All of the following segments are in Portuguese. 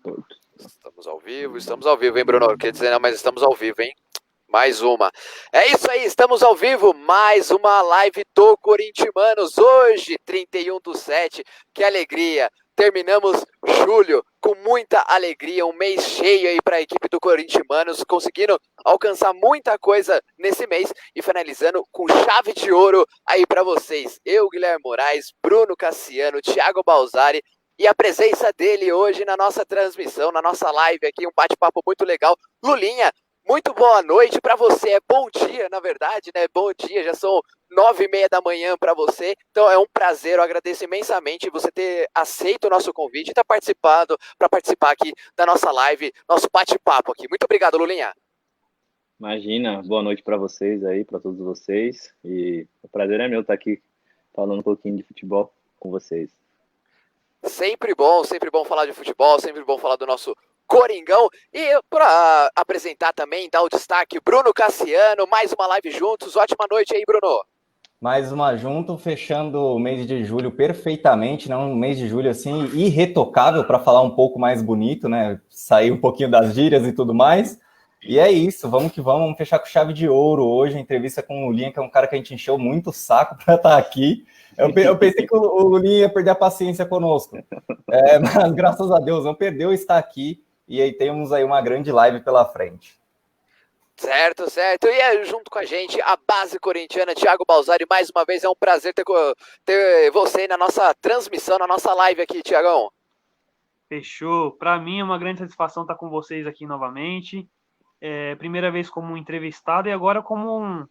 8. Estamos ao vivo, hein, Bruno? Quer dizer, não, mas estamos ao vivo, hein? Mais uma. É isso aí, estamos ao vivo, mais uma live do Corintianos, hoje, 31/7, que alegria. Terminamos julho com muita alegria, um mês cheio aí para a equipe do Corintianos, conseguindo alcançar muita coisa nesse mês e finalizando com chave de ouro aí para vocês. Eu, Guilherme Moraes, Bruno Cassiano, Thiago Balzari, e a presença dele hoje na nossa transmissão, na nossa live aqui, um bate-papo muito legal. Lulinha, muito boa noite para você, é bom dia, na verdade, né? Bom dia, já são 9h30 da manhã para você, então é um prazer, eu agradeço imensamente você ter aceito o nosso convite e estar participando, para participar aqui da nossa live, nosso bate-papo aqui. Muito obrigado, Lulinha. Imagina, boa noite para vocês aí, para todos vocês, e o prazer é meu estar aqui falando um pouquinho de futebol com vocês. Sempre bom falar de futebol, sempre bom falar do nosso Coringão. E para apresentar também, dar o destaque, Bruno Cassiano, mais uma live juntos. Ótima noite aí, Bruno. Mais uma junto, fechando o mês de julho perfeitamente, né? Um mês de julho assim irretocável, para falar um pouco mais bonito, né? Sair um pouquinho das gírias e tudo mais. E é isso, vamos que vamos fechar com chave de ouro hoje, a entrevista com o Lulinha, que é um cara que a gente encheu muito o saco para estar aqui. Eu pensei que o Lulinha ia perder a paciência conosco, mas graças a Deus não perdeu, está aqui, e aí temos aí uma grande live pela frente. Certo. E junto com a gente, a base corintiana, Thiago Balzari, mais uma vez é um prazer ter você aí na nossa transmissão, na nossa live aqui, Thiagão. Fechou. Para mim é uma grande satisfação estar com vocês aqui novamente. Primeira vez como entrevistado e agora como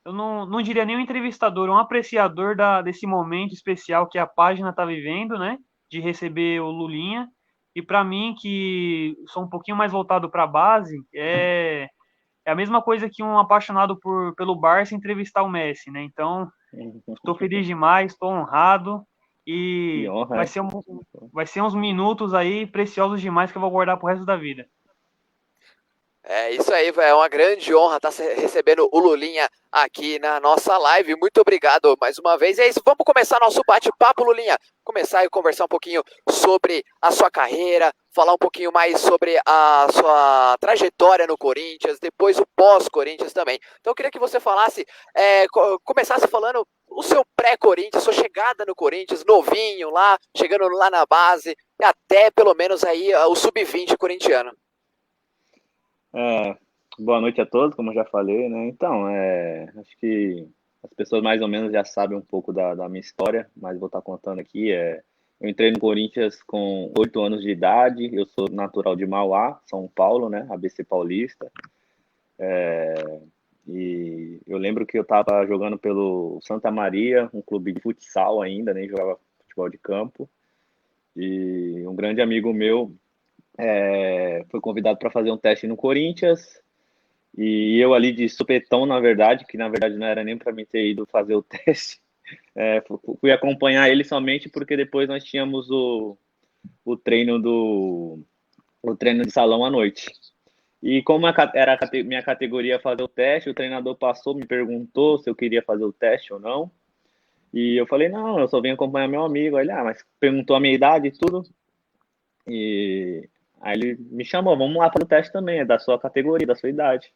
eu não diria nem um entrevistador, um apreciador desse momento especial que a página está vivendo, né? De receber o Lulinha. E para mim, que sou um pouquinho mais voltado para a base, é a mesma coisa que um apaixonado pelo Barça entrevistar o Messi, né? Então, estou feliz demais, estou honrado e honra, vai ser uns minutos aí preciosos demais que eu vou guardar pro resto da vida. É isso aí, é uma grande honra estar recebendo o Lulinha aqui na nossa live. Muito obrigado mais uma vez. É isso, vamos começar nosso bate-papo, Lulinha. Começar e conversar um pouquinho sobre a sua carreira, falar um pouquinho mais sobre a sua trajetória no Corinthians, depois o pós-Corinthians também. Então eu queria que você falasse, começasse falando o seu pré-Corinthians, sua chegada no Corinthians, novinho lá, chegando lá na base, até pelo menos aí o sub-20 corintiano. Boa noite a todos, como eu já falei, né? Então, acho que as pessoas mais ou menos já sabem um pouco da minha história, mas vou estar contando aqui. Eu entrei no Corinthians com 8 anos de idade, eu sou natural de Mauá, São Paulo, né? ABC Paulista. E eu lembro que eu estava jogando pelo Santa Maria, um clube de futsal ainda, nem jogava futebol de campo. E um grande amigo meu foi convidado para fazer um teste no Corinthians. E eu ali de supetão, na verdade, que na verdade não era nem para mim ter ido fazer o teste, fui acompanhar ele somente porque depois nós tínhamos o treino de salão à noite. E como era a minha categoria fazer o teste, o treinador passou, me perguntou se eu queria fazer o teste ou não. E eu falei, não, eu só vim acompanhar meu amigo. Aí ele, mas perguntou a minha idade e tudo. E aí ele me chamou, vamos lá para o teste também, é da sua categoria, da sua idade.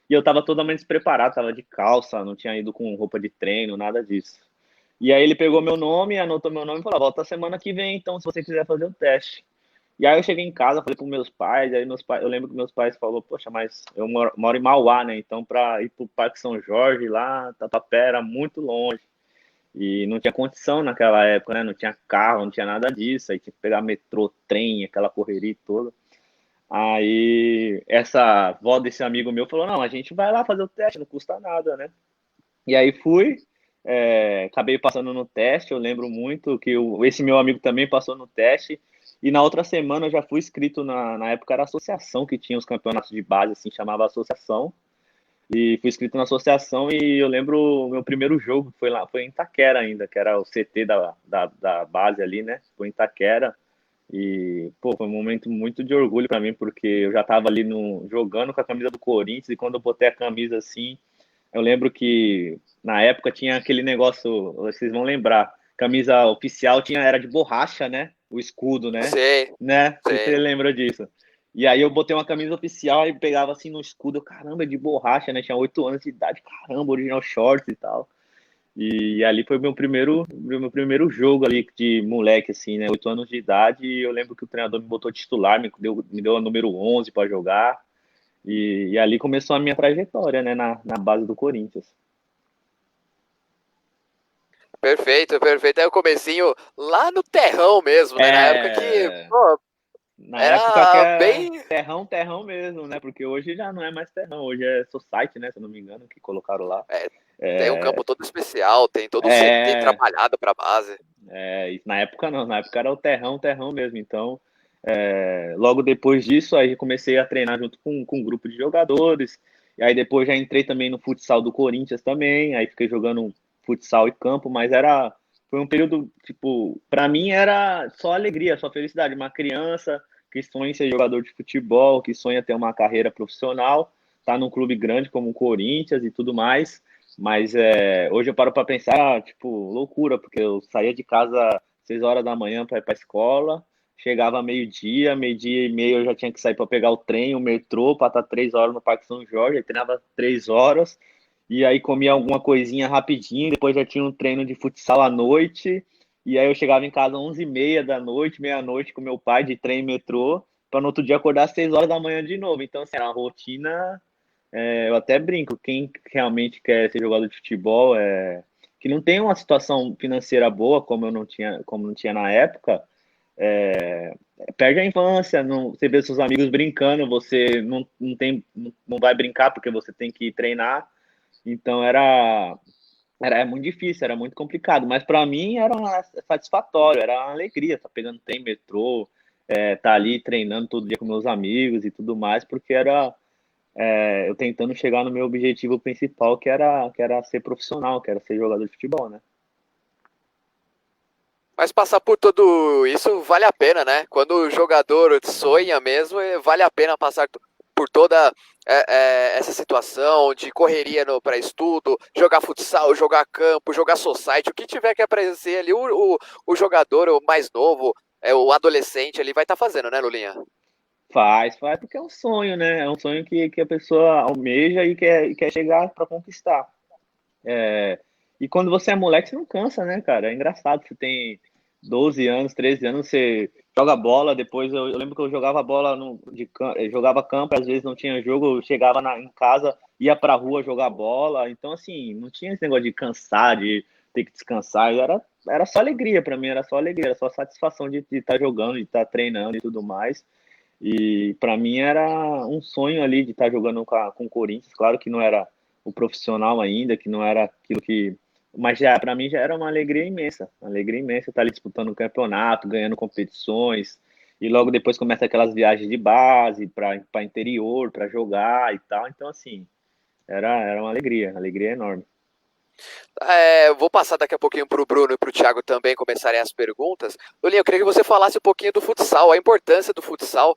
E eu tava totalmente despreparado, tava de calça, não tinha ido com roupa de treino, nada disso. E aí ele pegou meu nome, anotou meu nome e falou, volta semana que vem, então, se você quiser fazer o teste. E aí eu cheguei em casa, falei pros meus pais, aí eu lembro que meus pais falaram, poxa, mas eu moro em Mauá, né? Então, para ir pro Parque São Jorge, lá, Tatuapé, era muito longe. E não tinha condição naquela época, né? Não tinha carro, não tinha nada disso. Aí tinha que pegar metrô, trem, aquela correria toda. Aí essa avó desse amigo meu falou, não, a gente vai lá fazer o teste, não custa nada, né? E aí fui, acabei passando no teste, eu lembro muito que esse meu amigo também passou no teste, e na outra semana eu já fui inscrito, na época era a associação que tinha os campeonatos de base, assim, chamava associação, e fui inscrito na associação e eu lembro o meu primeiro jogo, foi em Itaquera ainda, que era o CT da base ali, né? Foi em Itaquera. E, pô, foi um momento muito de orgulho para mim, porque eu já estava ali jogando com a camisa do Corinthians, e quando eu botei a camisa assim, eu lembro que na época tinha aquele negócio, vocês vão lembrar, camisa oficial era de borracha, né? o escudo, né? Sei, Né? Se sei. você lembra disso. E aí eu botei uma camisa oficial e pegava assim no escudo, caramba, de borracha, né? Tinha 8 anos de idade, caramba, original shorts e tal. E ali foi meu primeiro jogo ali de moleque, assim, né? 8 anos de idade, e eu lembro que o treinador me botou titular, me deu a número 11 para jogar. E ali começou a minha trajetória, né? Na base do Corinthians. Perfeito, perfeito. Aí o comecinho lá no terrão mesmo, né? Na época que, É, pô, na época que era é bem. terrão, terrão mesmo, né? Porque hoje já não é mais terrão, hoje é society, né? Se eu não me engano, que colocaram lá. É, tem um campo É, todo especial, tem todo um CT é, trabalhado pra base. e na época não, na época era o terrão, terrão mesmo. Então, logo depois disso, aí comecei a treinar junto com um grupo de jogadores. E aí depois já entrei também no futsal do Corinthians também. Aí fiquei jogando futsal e campo, mas foi um período, tipo, para mim era só alegria, só felicidade. Uma criança que sonha em ser jogador de futebol, que sonha ter uma carreira profissional, tá num clube grande como o Corinthians e tudo mais. Mas hoje eu paro para pensar, tipo, loucura, porque eu saía de casa 6 horas da manhã para ir para a escola, chegava meio-dia, meio-dia e meio eu já tinha que sair para pegar o trem, o metrô, para estar 3 horas no Parque São Jorge, aí treinava 3 horas, e aí comia alguma coisinha rapidinho, depois já tinha um treino de futsal à noite, e aí eu chegava em casa 11h30 da noite, meia-noite com meu pai de trem e metrô, para no outro dia acordar às 6 horas da manhã de novo. Então, assim, era uma rotina, eu até brinco, quem realmente quer ser jogador de futebol, que não tem uma situação financeira boa, como não tinha na época, perde a infância, não, você vê seus amigos brincando, você não vai brincar porque você tem que treinar, então era muito difícil, era muito complicado, mas para mim era satisfatório, era uma alegria, tá pegando trem, metrô, tá ali treinando todo dia com meus amigos e tudo mais, porque era eu tentando chegar no meu objetivo principal, que era ser profissional, que era ser jogador de futebol, né? Mas passar por tudo isso vale a pena, né? Quando o jogador sonha mesmo, vale a pena passar por toda essa situação de correria para estudo, jogar futsal, jogar campo, jogar society, o que tiver que aparecer ali, o jogador, o mais novo, o adolescente ali vai estar fazendo, né, Lulinha? Faz, porque é um sonho, né? É um sonho que a pessoa almeja e quer chegar para conquistar. E quando você é moleque, você não cansa, né, cara? É engraçado, você tem 12 anos, 13 anos, você joga bola, depois eu lembro que eu jogava bola jogava campo, às vezes não tinha jogo, eu chegava em casa, ia pra rua jogar bola, então assim, não tinha esse negócio de cansar, de ter que descansar, era só alegria pra mim, era só alegria, era só satisfação de estar jogando, de estar treinando e tudo mais. E para mim era um sonho ali de estar jogando com o Corinthians. Claro que não era o profissional ainda, que não era aquilo que. Mas já para mim já era uma alegria imensa estar ali disputando o campeonato, ganhando competições. E logo depois começa aquelas viagens de base para interior, para jogar e tal. Então, assim, era uma alegria enorme. Vou passar daqui a pouquinho para o Bruno e para o Thiago também começarem as perguntas. Lulinha, eu queria que você falasse um pouquinho do futsal, a importância do futsal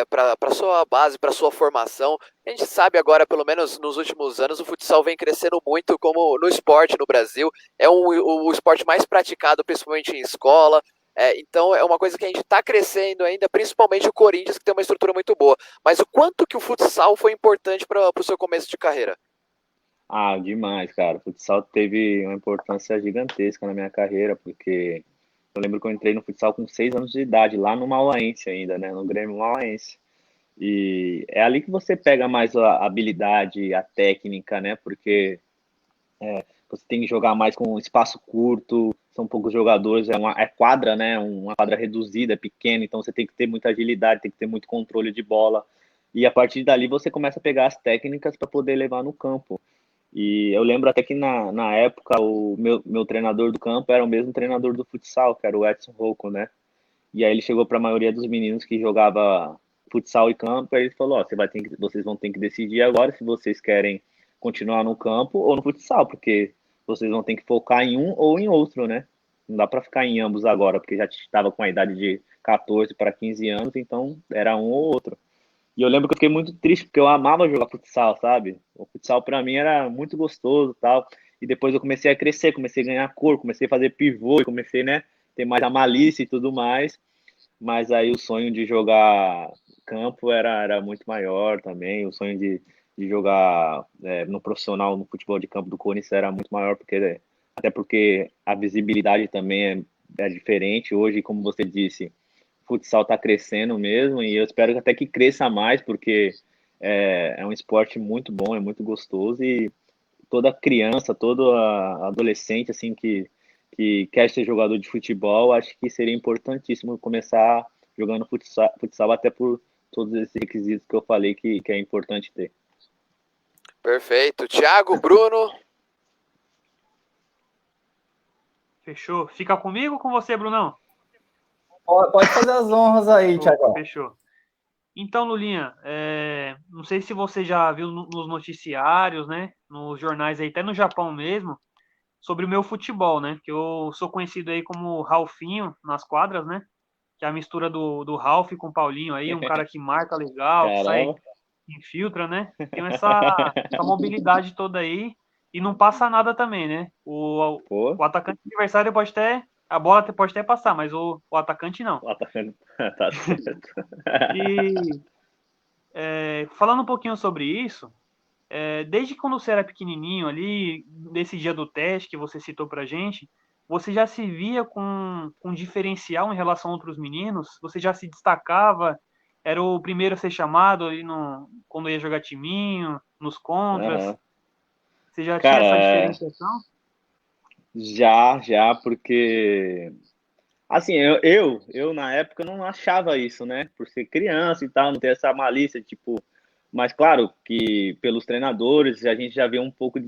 para sua base, para sua formação. A gente sabe agora, pelo menos nos últimos anos, o futsal vem crescendo muito como no esporte no Brasil. É o esporte mais praticado, principalmente em escola. Então é uma coisa que a gente está crescendo ainda, principalmente o Corinthians, que tem uma estrutura muito boa. Mas o quanto que o futsal foi importante para o seu começo de carreira? Ah, demais, cara. O futsal teve uma importância gigantesca na minha carreira, porque eu lembro que eu entrei no futsal com 6 anos de idade, lá no Mauaense ainda, né? No Grêmio Mauaense. E é ali que você pega mais a habilidade, a técnica, né? Porque você tem que jogar mais com espaço curto, são poucos jogadores, é quadra, né? Uma quadra reduzida, é pequena, então você tem que ter muita agilidade, tem que ter muito controle de bola. E a partir dali você começa a pegar as técnicas para poder levar no campo. E eu lembro até que na época o meu treinador do campo era o mesmo treinador do futsal, que era o Edson Rocco, né? E aí ele chegou para a maioria dos meninos que jogava futsal e campo, aí ele falou, ó, vocês vão ter que decidir agora se vocês querem continuar no campo ou no futsal, porque vocês vão ter que focar em um ou em outro, né? Não dá para ficar em ambos agora, porque já estava com a idade de 14 para 15 anos, então era um ou outro. E eu lembro que eu fiquei muito triste, porque eu amava jogar futsal, sabe? O futsal para mim era muito gostoso e tal. E depois eu comecei a crescer, comecei a ganhar cor, comecei a fazer pivô, e comecei, né? ter mais a malícia e tudo mais, mas aí o sonho de jogar campo era muito maior também, o sonho de jogar no profissional, no futebol de campo do Corinthians era muito maior, até porque a visibilidade também é diferente. Hoje, como você disse, o futsal está crescendo mesmo, e eu espero até que cresça mais, porque é um esporte muito bom, é muito gostoso, e toda criança, todo adolescente assim que quer ser jogador de futebol, acho que seria importantíssimo começar jogando futsal até por todos esses requisitos que eu falei que é importante ter. Perfeito. Thiago, Bruno? Fechou. Fica comigo ou com você, Brunão? Pode fazer as honras aí, Thiago. Fechou. Então, Lulinha, não sei se você já viu nos noticiários, né, nos jornais aí, até no Japão mesmo, sobre o meu futebol, né, que eu sou conhecido aí como Ralfinho nas quadras, né, que é a mistura do Ralf com o Paulinho aí, um cara que marca legal, que sai, Caramba. infiltra, né, tem essa mobilidade toda aí e não passa nada também, né, Pô, o atacante adversário pode até, a bola pode até passar, mas o atacante não. tá certo. E falando um pouquinho sobre isso, desde quando você era pequenininho ali, desse dia do teste que você citou pra gente, você já se via com diferencial em relação a outros meninos? Você já se destacava? Era o primeiro a ser chamado ali quando ia jogar timinho, nos contras? Aham. Você já tinha Cara, essa diferenciação? já, porque assim, eu na época não achava isso, né? Por ser criança e tal, não ter essa malícia, tipo, mas claro que pelos treinadores a gente já vê um pouco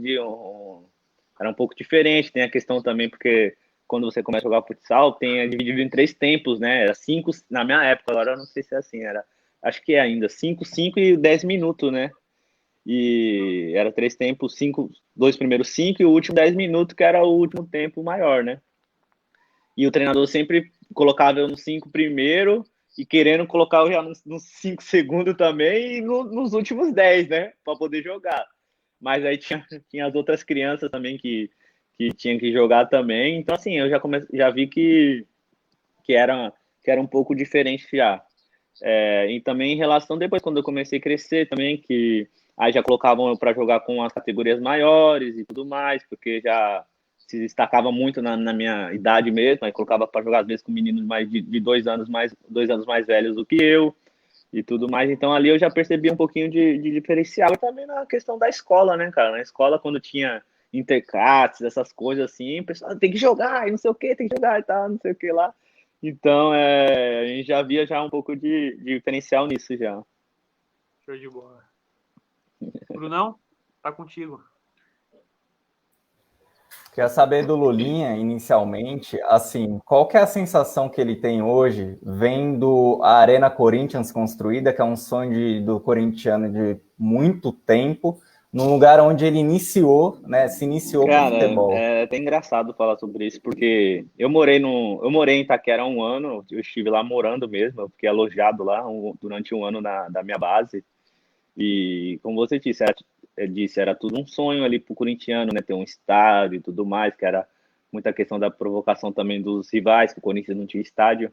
era um pouco diferente, tem a questão também porque quando você começa a jogar futsal, é dividido em 3 tempos, né? Era 5, na minha época, agora eu não sei se é assim, acho que é ainda 5, 5 e 10 minutos, né? E era 3 tempos, 5, 2 primeiros 5 e o último 10 minutos, que era o último tempo maior, né? E o treinador sempre colocava eu nos 5 primeiro e querendo colocar eu já nos 5 segundos também e nos últimos 10, né? Para poder jogar. Mas aí tinha as outras crianças também que tinham que jogar também. Então, assim, eu já vi que, era, que era um pouco diferente já. E também em relação depois, quando eu comecei a crescer também, que aí já colocavam eu para jogar com as categorias maiores e tudo mais, porque já se destacava muito na minha idade mesmo, aí colocava para jogar às vezes com meninos mais de 2 anos mais velhos do que eu e tudo mais. Então ali eu já percebi um pouquinho de diferencial e também na questão da escola, né, cara? Na escola, quando tinha interclasses, essas coisas assim, o pessoal tem que jogar e não sei o que, tem que jogar e tal, não sei o que lá. Então, a gente já via já um pouco de diferencial nisso já. Show de bola. Brunão, tá contigo. Queria saber do Lulinha, inicialmente, assim, qual que é a sensação que ele tem hoje, vendo a Arena Corinthians construída, que é um sonho do corintiano de muito tempo, num lugar onde ele iniciou, né, se iniciou com o Cara, futebol. é até engraçado falar sobre isso, porque eu morei em Itaquera há um ano, eu estive lá morando mesmo, eu fiquei alojado lá durante um ano da minha base. E como você disse, era tudo um sonho ali pro corintiano, né? Ter um estádio e tudo mais, que era muita questão da provocação também dos rivais, que o Corinthians não tinha estádio.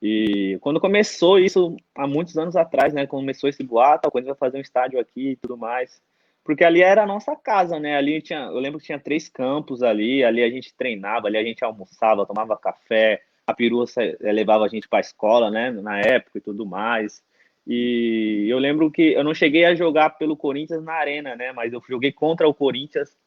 E quando começou isso, há muitos anos atrás, né? Começou esse boato, o Corinthians vai fazer um estádio aqui e tudo mais. Porque ali era a nossa casa, né? Eu lembro que tinha 3 campos ali a gente treinava, ali a gente almoçava, tomava café, a perua levava a gente para a escola, né? Na época e tudo mais. E eu lembro que eu não cheguei a jogar pelo Corinthians na arena, né? Mas eu joguei contra o Corinthians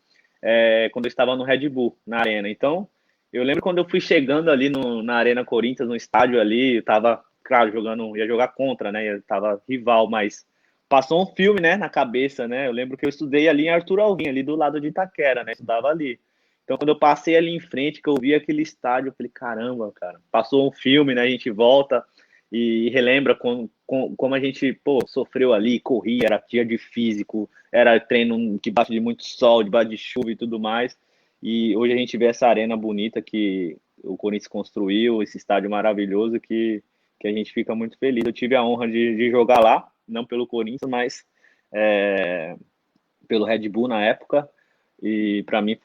quando eu estava no Red Bull, na arena. Então, eu lembro quando eu fui chegando ali na Arena Corinthians, no estádio ali, eu tava, claro, ia jogar contra, né? Eu tava rival, mas passou um filme, né, na cabeça, né? Eu lembro que eu estudei ali em Arthur Alvim, ali do lado de Itaquera, né? Estudava ali. Então, quando eu passei ali em frente, que eu vi aquele estádio, eu falei, caramba, cara, passou um filme, né? A gente volta e relembra como a gente, pô, sofreu ali, corria, era dia de físico, era treino debaixo de muito sol, debaixo de chuva e tudo mais. E hoje a gente vê essa arena bonita que o Corinthians construiu, esse estádio maravilhoso que a gente fica muito feliz. Eu tive a honra de jogar lá, não pelo Corinthians, mas pelo Red Bull na época. E para mim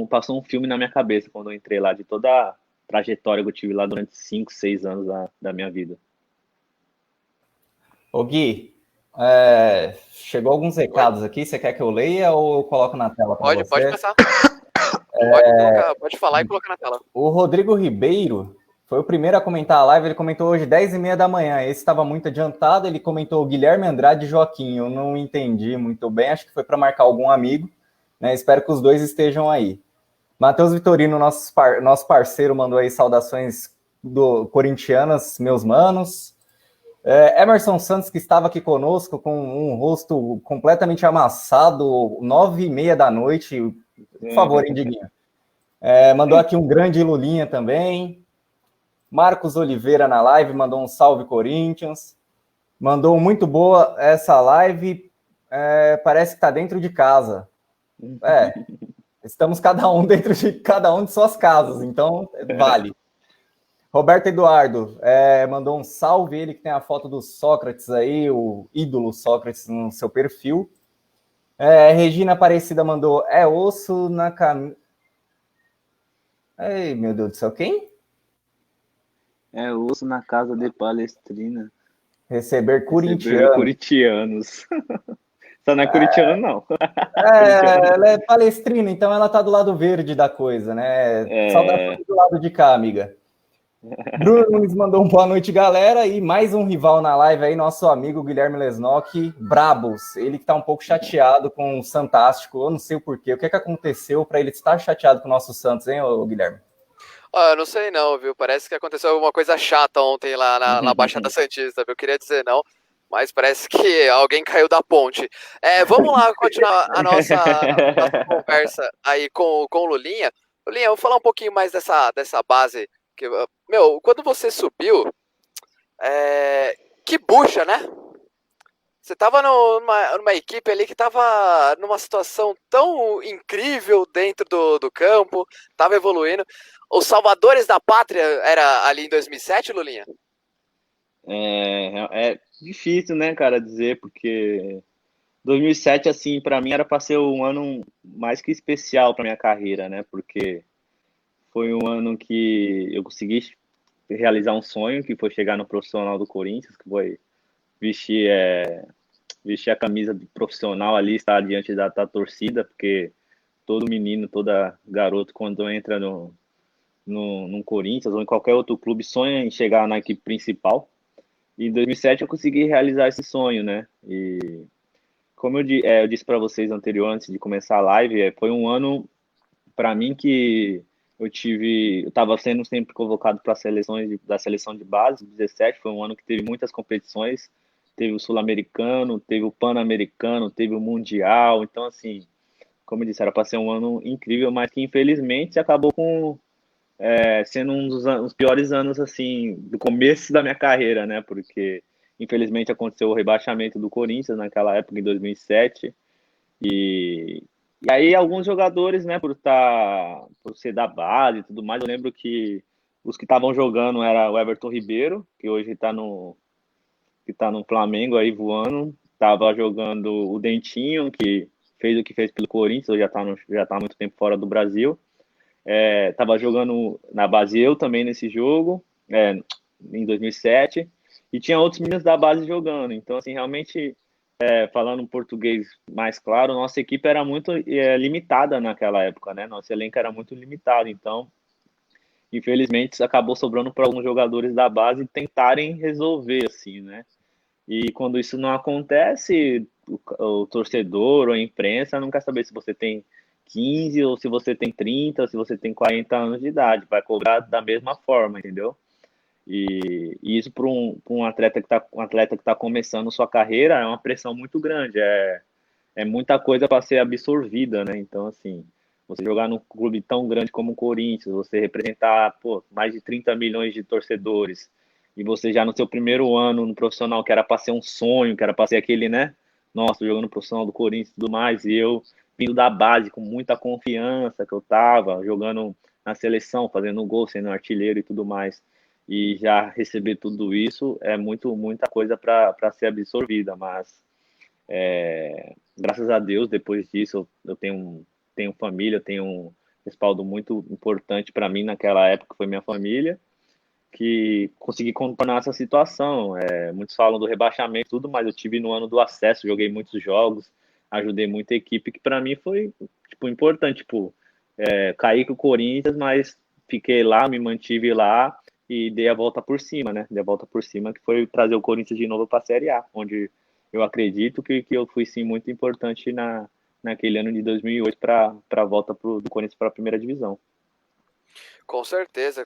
passou um filme na minha cabeça quando eu entrei lá, de toda trajetória que eu tive lá durante 5, 6 anos da minha vida. Ô Gui, chegou alguns recados aqui, você quer que eu leia ou eu coloco na tela para Pode você? passar. Pode colocar, pode falar e colocar na tela. O Rodrigo Ribeiro foi o primeiro a comentar a live, ele comentou hoje 10h30 da manhã, esse estava muito adiantado, ele comentou Guilherme Andrade e Joaquim, eu não entendi muito bem, acho que foi para marcar algum amigo, né? Espero que os dois estejam aí. Matheus Vitorino, nosso parceiro, mandou aí saudações corintianas, meus manos. Emerson Santos, que estava aqui conosco com um rosto completamente amassado, 9h30 da noite, por favor, hein, Diguinho. Mandou aqui um grande Lulinha também. Marcos Oliveira na live, mandou um salve Corinthians. Mandou muito boa essa live, parece que está dentro de casa. Estamos cada um dentro de cada um de suas casas, então vale. Roberto Eduardo mandou um salve, ele que tem a foto do Sócrates aí, o ídolo Sócrates no seu perfil. Regina Aparecida mandou, osso na camisa... Ai, meu Deus do céu, quem? Osso na casa de Palestrina. Receber corintianos. Só não é corintiano, não. Ela é palestrina, então ela tá do lado verde da coisa, né? Saudações do lado de cá, amiga. Bruno Nunes mandou boa noite, galera, e mais um rival na live aí, nosso amigo Guilherme Lesnock, Brabos, ele que tá um pouco chateado com o Santástico, eu não sei o porquê, o que aconteceu para ele estar chateado com o nosso Santos, hein, Guilherme? Eu não sei não, viu, parece que aconteceu alguma coisa chata ontem lá na Baixada Santista, eu queria dizer não, mas parece que alguém caiu da ponte. Vamos lá continuar a nossa conversa aí com o Lulinha. Lulinha, eu vou falar um pouquinho mais dessa base. Quando você subiu, que bucha, né? Você tava numa equipe ali que tava numa situação tão incrível dentro do campo, tava evoluindo. Os salvadores da pátria era ali em 2007, Lulinha? É difícil, né, cara, dizer, porque 2007, assim, para mim era para ser um ano mais que especial para minha carreira, né? Porque foi um ano que eu consegui realizar um sonho, que foi chegar no profissional do Corinthians, que foi vestir a camisa de profissional ali, estar diante da torcida, porque todo menino, toda garoto, quando entra no Corinthians ou em qualquer outro clube, sonha em chegar na equipe principal. E em 2007 eu consegui realizar esse sonho, né? E como eu disse para vocês anterior, antes de começar a live, foi um ano para mim que eu estava sendo sempre convocado para da seleção de base, 17, foi um ano que teve muitas competições, teve o Sul-Americano, teve o Pan-Americano, teve o Mundial, então assim, como eu disse, era para ser um ano incrível, mas que infelizmente acabou sendo um dos piores anos assim do começo da minha carreira, né? Porque infelizmente aconteceu o rebaixamento do Corinthians naquela época em 2007 e aí alguns jogadores, né, por ser da base e tudo mais, eu lembro que os que estavam jogando era o Everton Ribeiro, que hoje tá no Flamengo aí voando, tava jogando o Dentinho, que fez o que fez pelo Corinthians, hoje já tá há muito tempo fora do Brasil. Tava jogando na base eu também nesse jogo, em 2007, e tinha outros meninos da base jogando. Então, assim, realmente, falando um português mais claro, nossa equipe era muito limitada naquela época, né? Nosso elenco era muito limitado. Então, infelizmente, isso acabou sobrando para alguns jogadores da base tentarem resolver, assim, né? E quando isso não acontece, o torcedor ou a imprensa não quer saber se você tem 15 ou se você tem 30 ou se você tem 40 anos de idade, vai cobrar da mesma forma, entendeu? E isso para um atleta que tá começando sua carreira é uma pressão muito grande, é muita coisa para ser absorvida, né? Então, assim, você jogar num clube tão grande como o Corinthians, você representar, mais de 30 milhões de torcedores, e você já no seu primeiro ano no profissional, que era para ser um sonho, que era para ser aquele, né? Nossa, jogando profissional do Corinthians e tudo mais, e eu vindo da base com muita confiança que eu tava, jogando na seleção, fazendo gol, sendo artilheiro e tudo mais, e já receber tudo isso é muita coisa para ser absorvida, mas graças a Deus, depois disso, eu tenho família, tenho respaldo muito importante para mim naquela época, foi minha família, que consegui contornar essa situação. Muitos falam do rebaixamento e tudo, mas eu tive no ano do acesso, joguei muitos jogos, ajudei muita equipe, que para mim foi tipo, importante. Tipo, caí com o Corinthians, mas fiquei lá, me mantive lá e dei a volta por cima, né? Dei a volta por cima, que foi trazer o Corinthians de novo para a Série A, onde eu acredito que eu fui sim muito importante naquele ano de 2008 para a volta do Corinthians para a primeira divisão. Com certeza,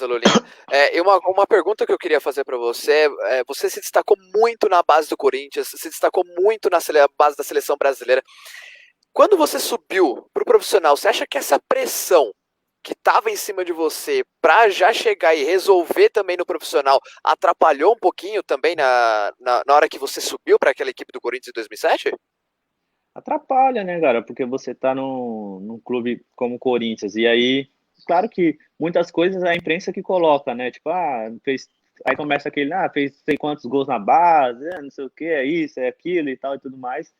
Lulinha. E uma pergunta que eu queria fazer para você, você se destacou muito na base do Corinthians, se destacou muito na base da seleção brasileira. Quando você subiu para o profissional, você acha que essa pressão que estava em cima de você para já chegar e resolver também no profissional atrapalhou um pouquinho também na hora que você subiu para aquela equipe do Corinthians em 2007? Atrapalha, né, cara? Porque você tá num clube como o Corinthians, e aí, claro que muitas coisas é a imprensa que coloca, né? Tipo, fez. Aí começa aquele, fez sei quantos gols na base, não sei o que, é isso, é aquilo e tal e tudo mais.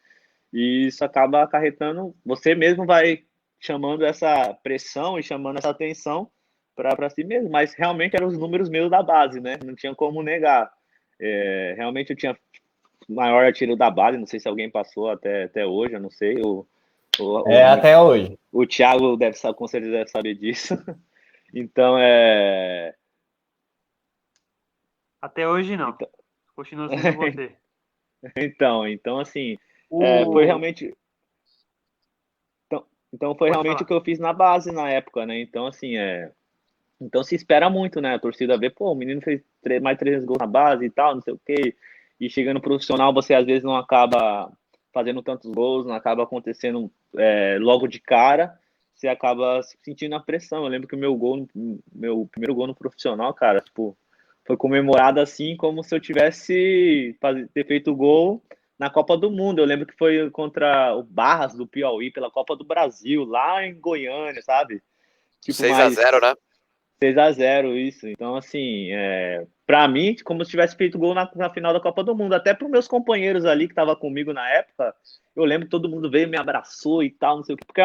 E isso acaba acarretando, você mesmo vai chamando essa pressão e chamando essa atenção para si mesmo, mas realmente eram os números meus da base, né? Não tinha como negar. Realmente eu tinha maior artilheiro da base, não sei se alguém passou até hoje, eu não sei. Até hoje. O Thiago deve saber, com certeza deve saber disso. Então, Até hoje não. Então, Continua sendo você. então assim, foi O... realmente. Então foi Pode realmente o falar. que eu fiz na base na época, né? Então, assim, então se espera muito, né? A torcida vê, pô, o menino fez mais de 300 gols na base e tal, não sei o quê. E chegando no profissional, você às vezes não acaba fazendo tantos gols, não acaba acontecendo logo de cara, você acaba sentindo a pressão. Eu lembro que o meu primeiro gol no profissional, cara, tipo, foi comemorado assim como se eu tivesse ter feito o gol na Copa do Mundo. Eu lembro que foi contra o Barras do Piauí pela Copa do Brasil, lá em Goiânia, sabe? Tipo, 6-0, mais né? 6-0 isso. Então, assim, para mim, como se tivesse feito gol na final da Copa do Mundo. Até para os meus companheiros ali que estavam comigo na época, eu lembro que todo mundo veio, me abraçou e tal, não sei o que, porque,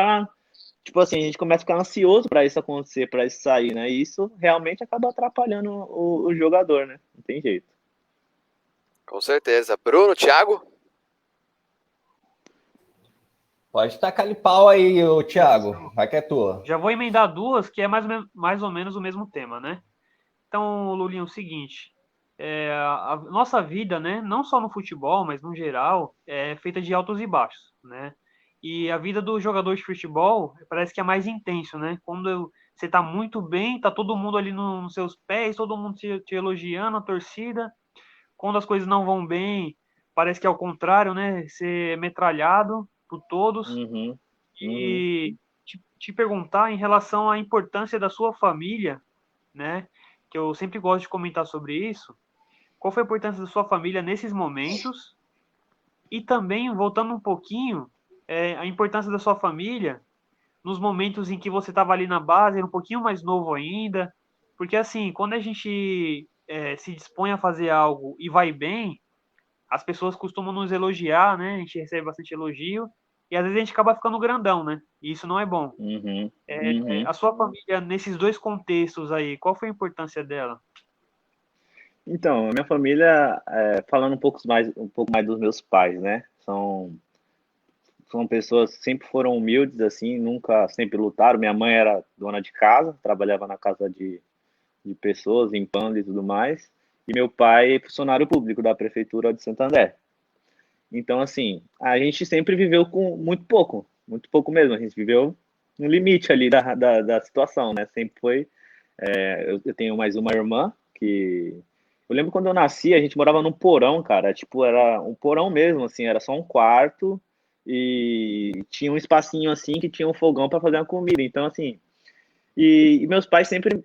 tipo assim, a gente começa a ficar ansioso para isso acontecer, para isso sair, né? E isso realmente acaba atrapalhando o jogador, né? Não tem jeito. Com certeza. Bruno, Thiago? Pode tacar ali pau aí, ô Thiago. Vai que é tua. Já vou emendar duas, que é mais ou menos o mesmo tema, né? Então, Lulinho, é o seguinte. A nossa vida, né, não só no futebol, mas no geral, é feita de altos e baixos, né? E a vida do jogador de futebol parece que é mais intenso, né? Quando você tá muito bem, tá todo mundo ali nos seus pés, todo mundo te elogiando, a torcida. Quando as coisas não vão bem, parece que é o contrário, né? Ser metralhado por todos. Uhum, uhum. E te perguntar em relação à importância da sua família, né? Que eu sempre gosto de comentar sobre isso. Qual foi a importância da sua família nesses momentos? E também, voltando um pouquinho, a importância da sua família nos momentos em que você estava ali na base, era um pouquinho mais novo ainda. Porque, assim, quando a gente se dispõe a fazer algo e vai bem, as pessoas costumam nos elogiar, né? A gente recebe bastante elogio. E às vezes a gente acaba ficando grandão, né? E isso não é bom. Uhum, uhum. A sua família, nesses dois contextos aí, qual foi a importância dela? Então, a minha família, falando um pouco mais dos meus pais, né? São pessoas que sempre foram humildes, assim, nunca, sempre lutaram. Minha mãe era dona de casa, trabalhava na casa de pessoas, limpando e tudo mais. E meu pai é funcionário público da prefeitura de Santander. Então, assim, a gente sempre viveu com muito pouco mesmo. A gente viveu no limite ali da situação, né? Sempre foi. Eu tenho mais uma irmã que. Eu lembro quando eu nasci, a gente morava num porão, cara. Tipo, era um porão mesmo, assim, era só um quarto e tinha um espacinho assim que tinha um fogão para fazer uma comida. Então, assim, e meus pais sempre,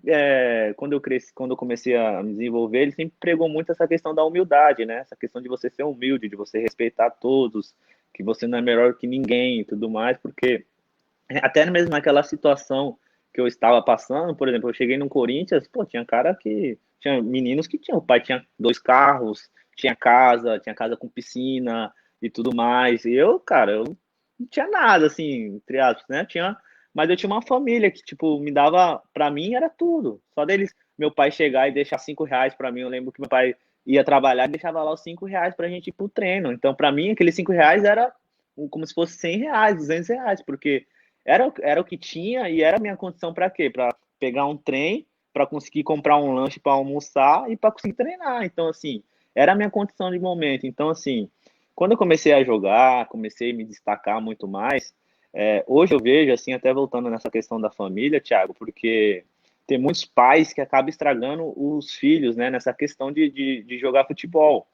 quando eu cresci, quando eu comecei a me desenvolver, eles sempre pregou muito essa questão da humildade, né? Essa questão de você ser humilde, de você respeitar todos, que você não é melhor que ninguém e tudo mais, porque até mesmo naquela situação que eu estava passando, por exemplo, eu cheguei no Corinthians, pô, tinha meninos que tinham, o pai tinha 2 carros, tinha casa com piscina e tudo mais, e eu, cara, eu não tinha nada, assim, entre aspas, né? Tinha mas eu tinha uma família que, tipo, me dava, pra mim era tudo. Só deles, meu pai chegar e deixar R$ 5 pra mim, eu lembro que meu pai ia trabalhar e deixava lá os R$ 5 pra gente ir pro treino. Então, pra mim, aqueles R$ 5 era como se fosse R$ 100, R$ 200, porque era o que tinha e era a minha condição pra quê? Pra pegar um trem, pra conseguir comprar um lanche pra almoçar e pra conseguir treinar. Então, assim, era a minha condição de momento. Então, assim, quando eu comecei a jogar, comecei a me destacar muito mais, hoje eu vejo, assim, até voltando nessa questão da família, Thiago, porque tem muitos pais que acabam estragando os filhos, né, nessa questão de jogar futebol.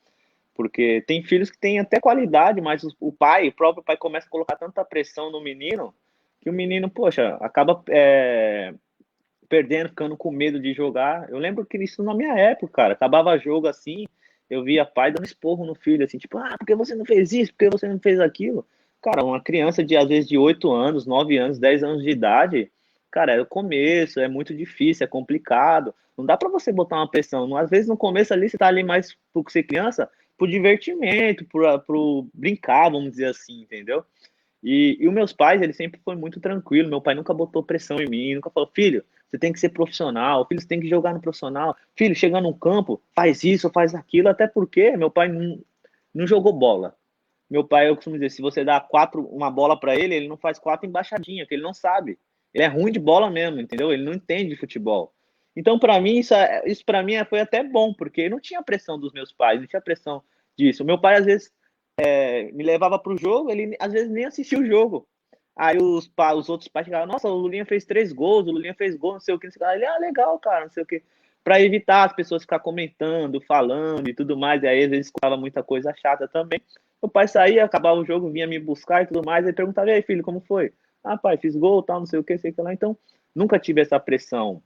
Porque tem filhos que têm até qualidade, mas o próprio pai começa a colocar tanta pressão no menino, que o menino, poxa, acaba perdendo, ficando com medo de jogar. Eu lembro que isso na minha época, cara, acabava jogo assim, eu via pai dando esporro no filho, assim, tipo, por que você não fez isso? Por que você não fez aquilo? Cara, uma criança de, às vezes, de 8 anos, 9 anos, 10 anos de idade, cara, é o começo, é muito difícil, é complicado. Não dá pra você botar uma pressão. Às vezes, no começo ali, você tá ali mais por ser criança, pro divertimento, pro brincar, vamos dizer assim, entendeu? E os meus pais, eles sempre foi muito tranquilo. Meu pai nunca botou pressão em mim, nunca falou, filho, você tem que ser profissional, filho, você tem que jogar no profissional, filho, chega no campo, faz isso, faz aquilo, até porque meu pai não jogou bola. Meu pai, eu costumo dizer, se você dá uma bola para ele, ele não faz quatro embaixadinha, que ele não sabe. Ele é ruim de bola mesmo, entendeu? Ele não entende de futebol. Então, para mim, isso para mim foi até bom, porque não tinha pressão dos meus pais, não tinha pressão disso. Meu pai, às vezes, me levava para o jogo, ele às vezes nem assistia o jogo. Aí os outros pais chegavam, nossa, o Lulinha fez 3 gols, o Lulinha fez gol, não sei o que, não sei o que. Ele, legal, cara, não sei o que. Para evitar as pessoas ficar comentando, falando e tudo mais, e aí às vezes escutava muita coisa chata também. Meu pai saía, acabava o jogo, vinha me buscar e tudo mais, aí perguntava, e aí, filho, como foi? Pai, fiz gol, tal, não sei o que, sei o que lá. Então, nunca tive essa pressão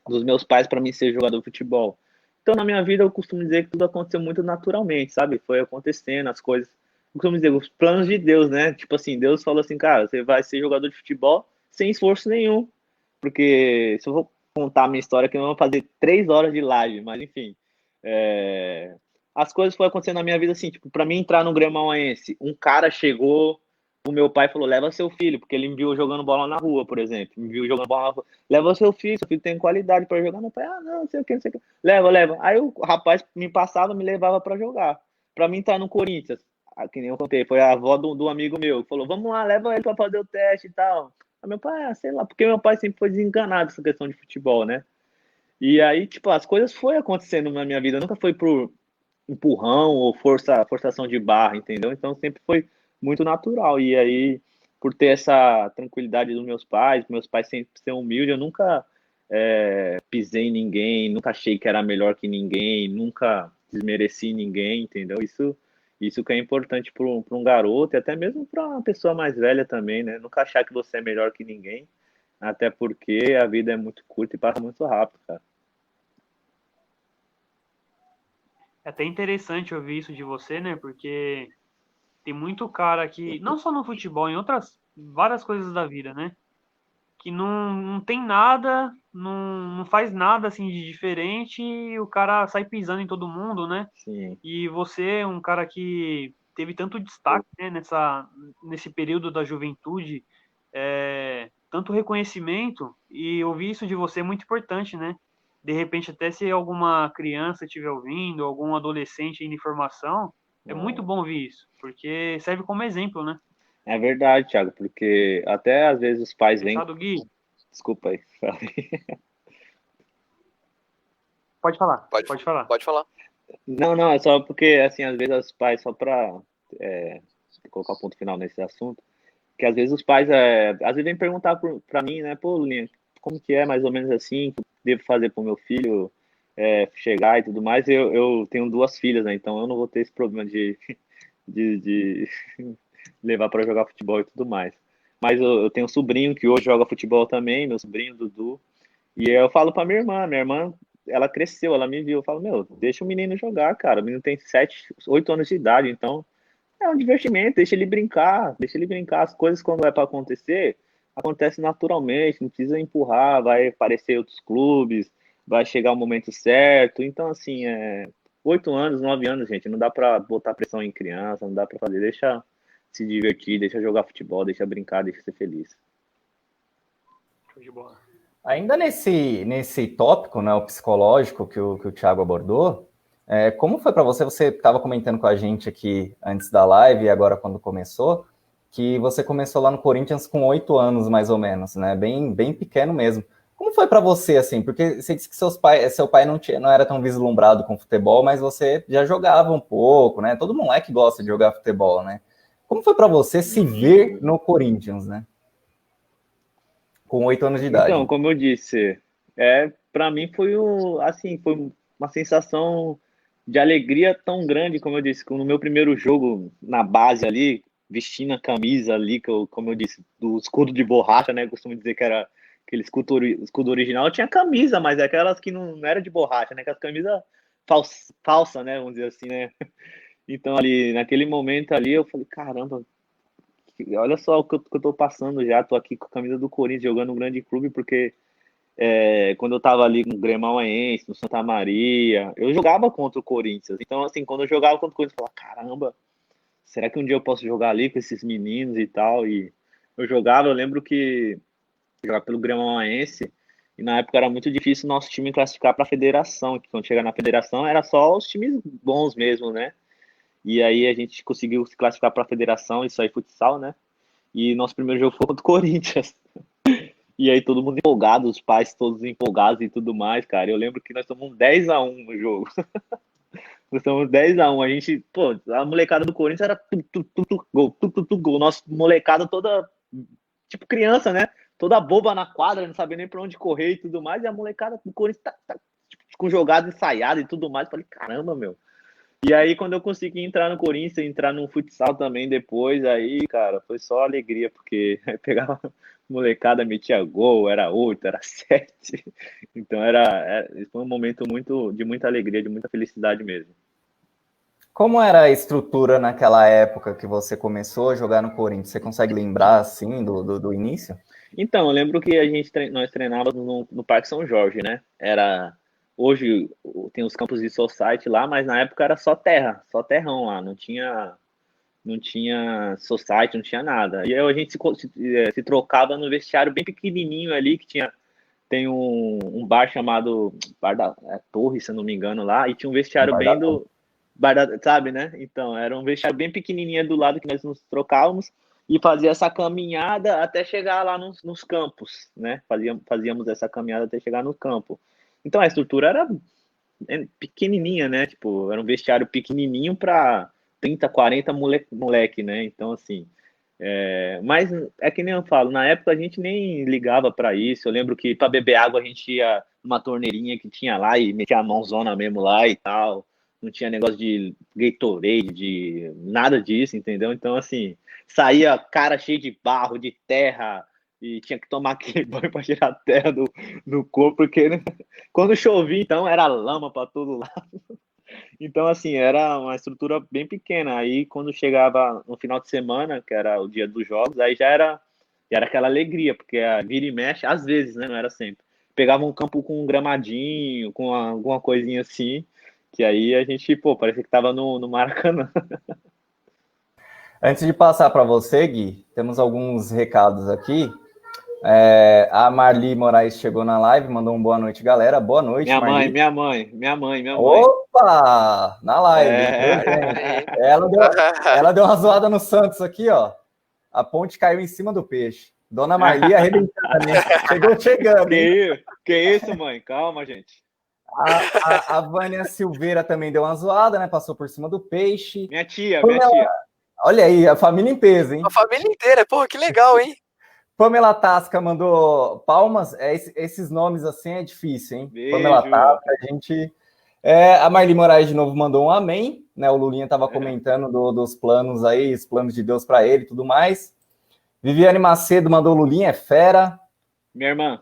dos meus pais para mim ser jogador de futebol. Então, na minha vida, eu costumo dizer que tudo aconteceu muito naturalmente, sabe? Foi acontecendo, as coisas. Eu costumo dizer, os planos de Deus, né? Tipo assim, Deus falou assim, cara, você vai ser jogador de futebol sem esforço nenhum. Porque se eu vou contar a minha história, que eu vou fazer 3 horas de live, mas enfim. As coisas foram acontecendo na minha vida assim, tipo, para mim entrar no Grêmio-Mauense, um cara chegou, o meu pai falou, leva seu filho, porque ele me viu jogando bola na rua, por exemplo, me viu jogando bola na rua, leva seu filho tem qualidade para jogar. Meu pai, não, não sei o que, não sei o que, leva. Aí o rapaz me passava, me levava para jogar. Para mim estar no Corinthians, que nem eu contei, foi a avó do amigo meu, que falou, vamos lá, leva ele para fazer o teste e tal. Aí meu pai, sei lá, porque meu pai sempre foi desencanado essa questão de futebol, né? E aí, tipo, as coisas foi acontecendo na minha vida, nunca foi por empurrão ou forçação de barra, entendeu? Então sempre foi muito natural. E aí, por ter essa tranquilidade dos meus pais sempre ser humilde, eu nunca pisei em ninguém, nunca achei que era melhor que ninguém, nunca desmereci ninguém, entendeu? Isso que é importante para um garoto e até mesmo para uma pessoa mais velha também, né? Nunca achar que você é melhor que ninguém, até porque a vida é muito curta e passa muito rápido, cara. É até interessante ouvir isso de você, né? Porque tem muito cara que, não só no futebol, em outras várias coisas da vida, né? Que não tem nada, não faz nada assim de diferente e o cara sai pisando em todo mundo, né? Sim, E você é um cara que teve tanto destaque, né, nesse período da juventude, tanto reconhecimento, e ouvir isso de você é muito importante, né? De repente, até se alguma criança estiver ouvindo, algum adolescente em formação, é muito bom ouvir isso, porque serve como exemplo, né? é verdade, Thiago, porque até às vezes os pais vêm. Fechado, Gui? Desculpa aí. Pode falar, Pode, pode falar. pode falar. Não, não, é só porque, assim, às vezes os pais, só para colocar o ponto final nesse assunto, que às vezes os pais, às vezes vêm perguntar para mim, né, pô, Lulinha, como que é mais ou menos assim, que eu devo fazer para o meu filho chegar e tudo mais. Eu tenho 2 filhas, né, então eu não vou ter esse problema de levar para jogar futebol e tudo mais. Mas eu tenho um sobrinho que hoje joga futebol também, meu sobrinho, Dudu. E eu falo pra minha irmã, ela cresceu, ela me viu, eu falo, meu, deixa o menino jogar, cara, o menino tem 7, 8 anos de idade, então é um divertimento, deixa ele brincar, as coisas quando é pra acontecer, acontece naturalmente, não precisa empurrar, vai aparecer outros clubes, vai chegar o momento certo, então assim, 8 anos, 9 anos, gente, não dá pra botar pressão em criança, não dá pra fazer, deixa se divertir, deixa jogar futebol, deixa brincar, deixa ser feliz. Show de bola. Ainda nesse tópico, né, o psicológico que o Thiago abordou, como foi para você? Você estava comentando com a gente aqui antes da live e agora quando começou, que você começou lá no Corinthians com 8 anos, mais ou menos, né? Bem pequeno mesmo. Como foi para você, assim? Porque você disse que seu pai não era tão vislumbrado com futebol, mas você já jogava um pouco, né? Todo moleque gosta de jogar futebol, né? Como foi para você se ver no Corinthians, né? Com 8 anos de idade. Então, como eu disse, para mim assim, foi uma sensação de alegria tão grande, como eu disse, no meu primeiro jogo na base ali, vestindo a camisa ali, como eu disse, do escudo de borracha, né? Eu costumo dizer que era aquele escudo original, tinha camisa, mas é aquelas que não era de borracha, né? Aquelas camisas falsa, né? Vamos dizer assim, né? Então, ali, naquele momento ali, eu falei, caramba, olha só o que eu tô passando já, tô aqui com a camisa do Corinthians, jogando um grande clube, porque quando eu tava ali no Grêmio-Mauense, no Santa Maria, eu jogava contra o Corinthians. Então, assim, quando eu jogava contra o Corinthians, eu falava, caramba, será que um dia eu posso jogar ali com esses meninos e tal? E eu jogava, eu lembro que eu jogava pelo Grêmio-Mauense, e na época era muito difícil o nosso time classificar para a federação, que quando chega na federação era só os times bons mesmo, né? E aí a gente conseguiu se classificar para a federação, isso aí futsal, né? E nosso primeiro jogo foi contra o Corinthians. E aí todo mundo empolgado, os pais todos empolgados e tudo mais, cara. Eu lembro que nós tomamos 10-1 no jogo. Nós tomamos 10-1. A gente, pô, a molecada do Corinthians era gol. Nossa molecada toda, tipo criança, né? Toda boba na quadra, não sabia nem pra onde correr e tudo mais. E a molecada do Corinthians tipo, com jogada ensaiada e tudo mais. Falei, caramba, meu. E aí, quando eu consegui entrar no Corinthians, entrar no futsal também depois, aí, cara, foi só alegria, porque pegava molecada, metia gol, era 8, era 7. Então, foi um momento de muita alegria, de muita felicidade mesmo. Como era a estrutura naquela época que você começou a jogar no Corinthians? Você consegue lembrar, assim, do início? Então, eu lembro que nós treinávamos no Parque São Jorge, né? Hoje tem os campos de society lá, mas na época era só terra, só terrão lá, não tinha society, não tinha nada. E aí a gente se trocava no vestiário bem pequenininho ali, tem um bar chamado Bar da Torre, se eu não me engano, lá, e tinha um vestiário bem do bar da, sabe, né? Então, era um vestiário bem pequenininho do lado que nós nos trocávamos e fazia essa caminhada até chegar lá nos campos, né? Fazíamos essa caminhada até chegar no campo. Então, a estrutura era pequenininha, né? Tipo, era um vestiário pequenininho para 30, 40 moleque, né? Então, assim, mas é que nem eu falo, na época a gente nem ligava para isso. Eu lembro que para beber água a gente ia numa torneirinha que tinha lá e metia a mãozona mesmo lá e tal. Não tinha negócio de Gatorade, de nada disso, entendeu? Então, assim, saía cara cheio de barro, de terra, e tinha que tomar aquele banho para tirar a terra do corpo, porque né? Quando chovia, então, era lama para todo lado. Então, assim, era uma estrutura bem pequena. Aí, quando chegava no final de semana, que era o dia dos jogos, aí já era aquela alegria, porque vira e mexe, às vezes, né? Não era sempre. Pegava um campo com um gramadinho, com alguma coisinha assim, que aí a gente, pô, parecia que tava no Maracanã. Antes de passar para você, Gui, temos alguns recados aqui. A Marli Moraes chegou na live, mandou um boa noite, galera. Boa noite, Marli. Minha mãe. Opa! Na live, Ela deu uma zoada no Santos aqui, ó. A ponte caiu em cima do peixe. Dona Marli arrebentando, hein? Chegou chegando, hein? Que isso, mãe? Calma, gente. A Vânia Silveira também deu uma zoada, né? Passou por cima do peixe. Minha tia. Olha aí, a família em peso, hein? A família inteira, pô, que legal, hein? Pamela Tasca mandou palmas. Esses nomes assim é difícil, hein? Beijo. Pamela Tasca, a gente. A Marli Moraes de novo mandou um amém, né? O Lulinha estava comentando dos planos aí, os planos de Deus para ele e tudo mais. Viviane Macedo mandou Lulinha, é fera. Minha irmã.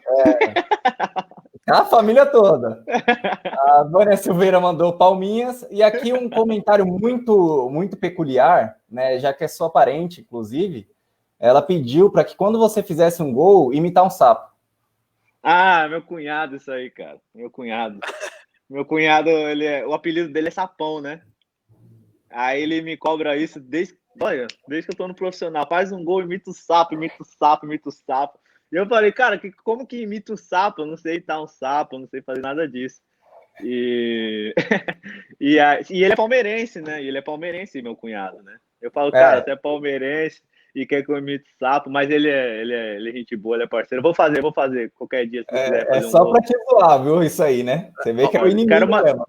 A família toda. A Vânia Silveira mandou palminhas. E aqui um comentário muito, muito peculiar, né? Já que é sua parente, inclusive. Ela pediu para que quando você fizesse um gol, imitar um sapo. Ah, meu cunhado, isso aí, cara. Meu cunhado, o apelido dele é Sapão, né? Aí ele me cobra isso desde que eu tô no profissional. Faz um gol, imita o sapo. E eu falei, cara, como que imita um sapo? Eu não sei imitar um sapo, eu não sei fazer nada disso. E, e ele é palmeirense, né? E ele é palmeirense, meu cunhado, né? Eu falo, cara, É, você é palmeirense e quer que eu imite sapo, mas ele é gente boa, ele é parceiro. Eu vou fazer qualquer dia, se você quiser é fazer um só gol. pra te zoar, viu? Isso aí, né? Você vê que é o Quero, inimigo mesmo.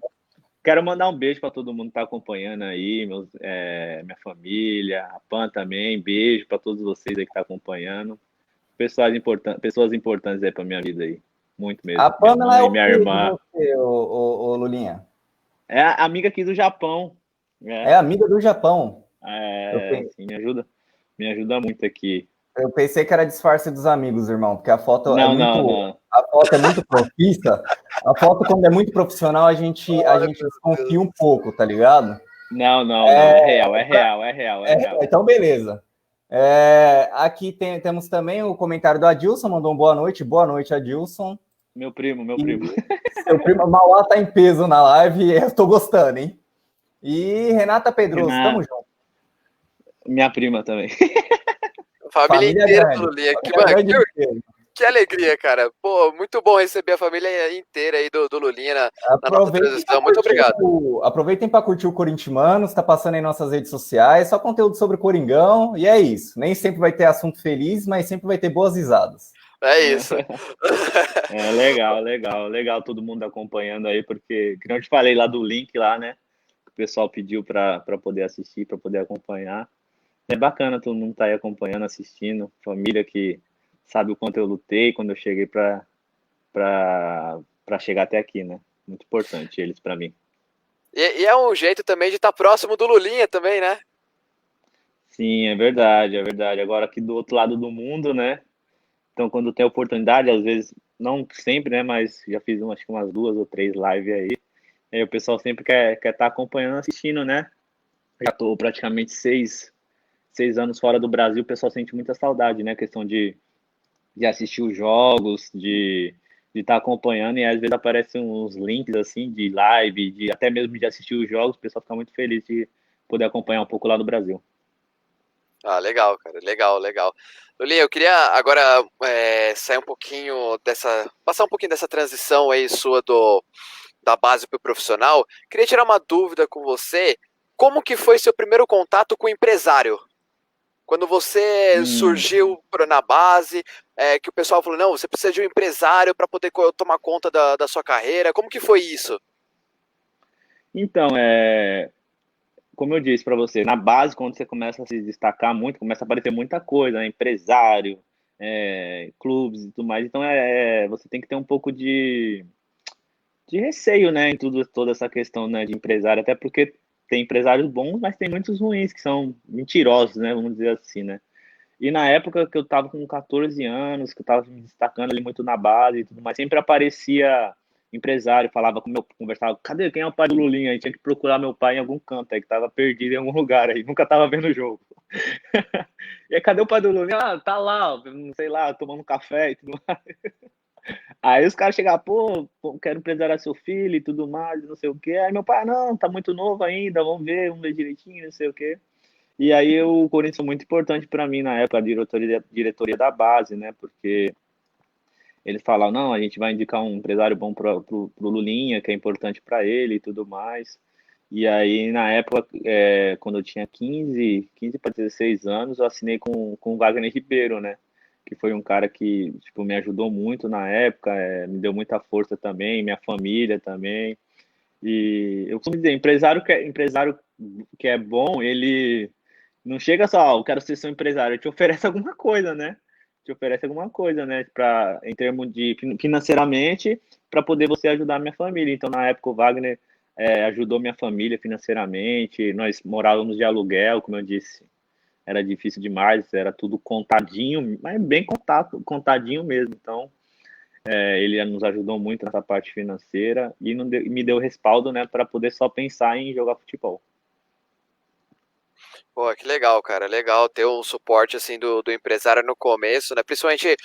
quero mandar um beijo para todo mundo que tá acompanhando aí, minha família, a Pan também. Beijo para todos vocês aí que tá acompanhando. Pessoas importantes aí para minha vida aí. Muito A mesmo. Minha Pamela é mãe, o minha quê de irmã. você, ô Lulinha? É a amiga aqui do Japão. É É, amiga do Japão. Eu, sim, me ajuda muito aqui. eu pensei que era disfarce dos amigos, irmão, porque a foto é Não, não, muito, não. a foto é muito profissa. A foto, quando é muito profissional, a Ai, gente meu desconfia Deus. um pouco, tá ligado? Não, não, não. É real, é real, é real, é real. Então, beleza. Aqui temos também o comentário do Adilson, mandou um boa noite, Adilson. Meu primo, meu E primo. seu primo Mauá tá em peso na live, e eu tô gostando, hein? E Renata Pedroso, tamo Renata, junto. minha prima também. Família Família inteira do grande. Lulinha. Família grande de peso. Que alegria, cara. Pô, muito bom receber a família inteira aí do Lulinha na nossa transmissão. Muito obrigado. Aproveitem para curtir o Corintimanos, está passando em nossas redes sociais, só conteúdo sobre o Coringão, e é isso. Nem sempre vai ter assunto feliz, mas sempre vai ter boas risadas. É isso. Legal, legal, legal todo mundo acompanhando aí, porque, que eu te falei lá do link lá, né? Que o pessoal pediu para poder assistir, para poder acompanhar. É bacana todo mundo tá aí acompanhando, assistindo, família que sabe o quanto eu lutei quando eu cheguei para chegar até aqui, né? Muito importante eles para mim. E é um jeito também de estar próximo do Lulinha também, né? Sim, é verdade, é verdade. Agora aqui do outro lado do mundo, né? Então, quando tem oportunidade, às vezes, não sempre, né? Mas já fiz acho que umas 2 ou 3 lives aí. Aí o pessoal sempre quer estar acompanhando, assistindo, né? Já tô praticamente 6 anos fora do Brasil, o pessoal sente muita saudade, né? A questão de assistir os jogos, de estar acompanhando, e às vezes aparecem uns links assim de live, de até mesmo de assistir os jogos, o pessoal fica muito feliz de poder acompanhar um pouco lá do Brasil. Ah, legal, cara. Legal, legal. Lulinha, eu queria agora sair um pouquinho passar um pouquinho dessa transição aí sua da base para o profissional. Queria tirar uma dúvida com você. Como que foi seu primeiro contato com o empresário? Quando você surgiu na base, que o pessoal falou, não, você precisa de um empresário para poder tomar conta da sua carreira. Como que foi isso? Então, como eu disse para você, na base, quando você começa a se destacar muito, começa a aparecer muita coisa, né? Empresário, clubes e tudo mais. Então, você tem que ter um pouco de receio, né, em toda essa questão, né, de empresário, até porque tem empresários bons, mas tem muitos ruins que são mentirosos, né, vamos dizer assim, né. E na época que eu estava com 14 anos, que eu estava me destacando ali muito na base e tudo mais, sempre aparecia empresário, falava com meu, conversava, cadê, quem é o pai do Lulinha? Aí tinha que procurar meu pai em algum canto, aí que estava perdido em algum lugar aí, nunca estava vendo o jogo. E aí, cadê o pai do Lulinha? Ah, tá lá, não sei lá, tomando café e tudo mais. Aí os caras chegavam, pô, quero empresariar seu filho e tudo mais, não sei o quê. Aí meu pai, não, tá muito novo ainda, vamos ver direitinho, não sei o quê. E aí o Corinthians foi muito importante para mim na época, a diretoria da base, né? Porque eles falaram, não, a gente vai indicar um empresário bom pro Lulinha, que é importante para ele e tudo mais. E aí, na época, quando eu tinha 15 para 16 anos, eu assinei com o Wagner Ribeiro, né? Que foi um cara que, tipo, me ajudou muito na época, me deu muita força também, minha família também. E eu costumo dizer, empresário que é bom, ele não chega só, eu quero ser seu empresário, ele te oferece alguma coisa, né? Te oferece alguma coisa, né? Em termos de financeiramente, para poder você ajudar a minha família. Então, na época, o Wagner ajudou minha família financeiramente, nós morávamos de aluguel, como eu disse, era difícil demais, era tudo contadinho, mas bem contadinho mesmo. Então, ele nos ajudou muito nessa parte financeira e me deu respaldo, né, para poder só pensar em jogar futebol. Pô, que legal, cara. Legal ter um suporte assim do empresário no começo, né? Principalmente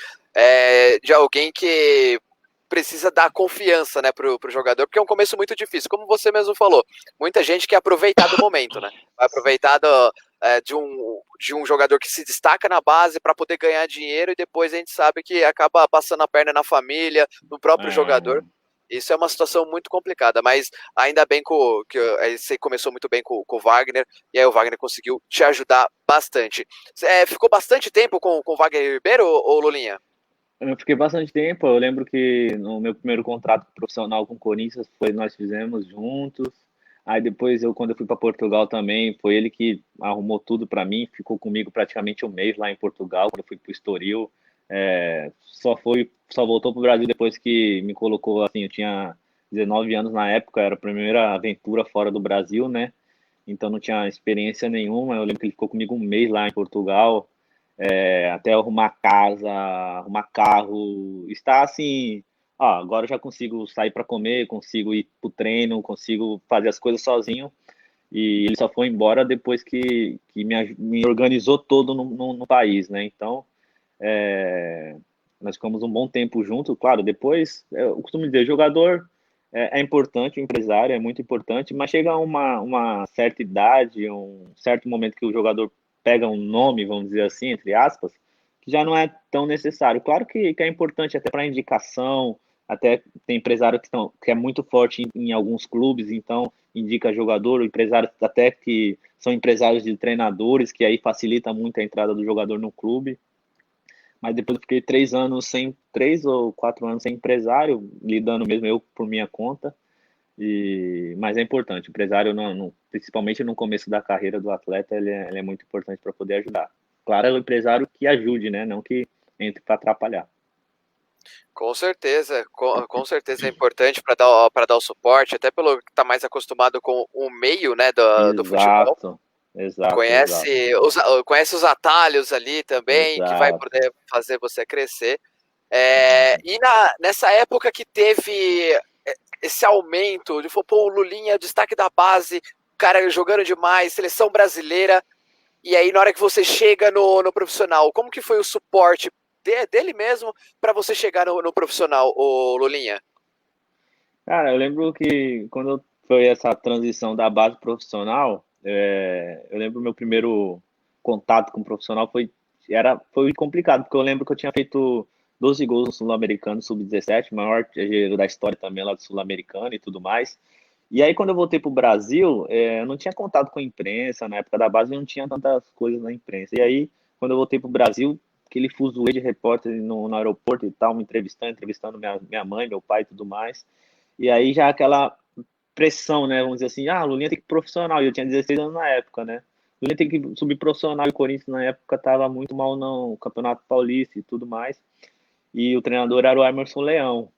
de alguém que precisa dar confiança, né, pro jogador, porque é um começo muito difícil. Como você mesmo falou, muita gente quer aproveitar do momento, né? Vai aproveitar de um jogador que se destaca na base para poder ganhar dinheiro e depois a gente sabe que acaba passando a perna na família, no próprio jogador. Isso é uma situação muito complicada, mas ainda bem que você começou muito bem com o Wagner, e aí o Wagner conseguiu te ajudar bastante. Ficou bastante tempo com o Wagner Ribeiro, ou Lulinha? Eu fiquei bastante tempo. Eu lembro que no meu primeiro contrato profissional com o Corinthians nós fizemos juntos. Aí depois quando eu fui para Portugal também, foi ele que arrumou tudo para mim. Ficou comigo praticamente um mês lá em Portugal, quando eu fui para o Estoril. Só voltou para o Brasil depois que me colocou assim. Eu tinha 19 anos na época, era a primeira aventura fora do Brasil, né? Então não tinha experiência nenhuma. Eu lembro que ele ficou comigo um mês lá em Portugal, até arrumar casa, arrumar carro, está assim, agora eu já consigo sair para comer, consigo ir para o treino, consigo fazer as coisas sozinho, e ele só foi embora depois que me organizou todo no país, né? Então, nós ficamos um bom tempo juntos, claro, depois, eu costumo dizer, jogador é importante, o empresário é muito importante, mas chega uma certa idade, um certo momento que o jogador pega um nome, vamos dizer assim, entre aspas, que já não é tão necessário. Claro que é importante até para indicação, até tem empresário que é muito forte em alguns clubes, então indica jogador, empresários até que são empresários de treinadores, que aí facilita muito a entrada do jogador no clube. Mas depois eu fiquei 3 ou 4 anos sem empresário, lidando mesmo eu por minha conta. Mas é importante, o empresário, principalmente no começo da carreira do atleta, ele é muito importante para poder ajudar. Claro, é o empresário que ajude, né? Não que entre para atrapalhar. Com certeza é importante para dar o suporte, até pelo que está mais acostumado com o meio, né, do futebol. Exato. Conhece os atalhos ali também, que vai Exato. poder fazer você crescer. E nessa época que teve esse aumento, de o Lulinha, destaque da base, cara jogando demais, seleção brasileira, e aí na hora que você chega no profissional, como que foi o suporte dele mesmo para você chegar no profissional, o Lulinha? Cara, eu lembro que quando foi essa transição da base profissional, eu lembro meu primeiro contato com o profissional foi complicado, porque eu lembro que eu tinha feito 12 gols no Sul-Americano, Sub-17, maior artilheiro da história também lá do Sul-Americano e tudo mais. E aí, quando eu voltei para o Brasil, eu não tinha contato com a imprensa, na época da base não tinha tantas coisas na imprensa. E aí, quando eu voltei para o Brasil, aquele fuzuê de repórter no aeroporto e tal, me entrevistando minha mãe, meu pai e tudo mais. E aí já aquela pressão, né? Vamos dizer assim, o Lulinha tem que ir profissional. E eu tinha 16 anos na época, né? O Lulinha tem que subir profissional. E o Corinthians na época estava muito mal no Campeonato Paulista e tudo mais. E o treinador era o Emerson Leão.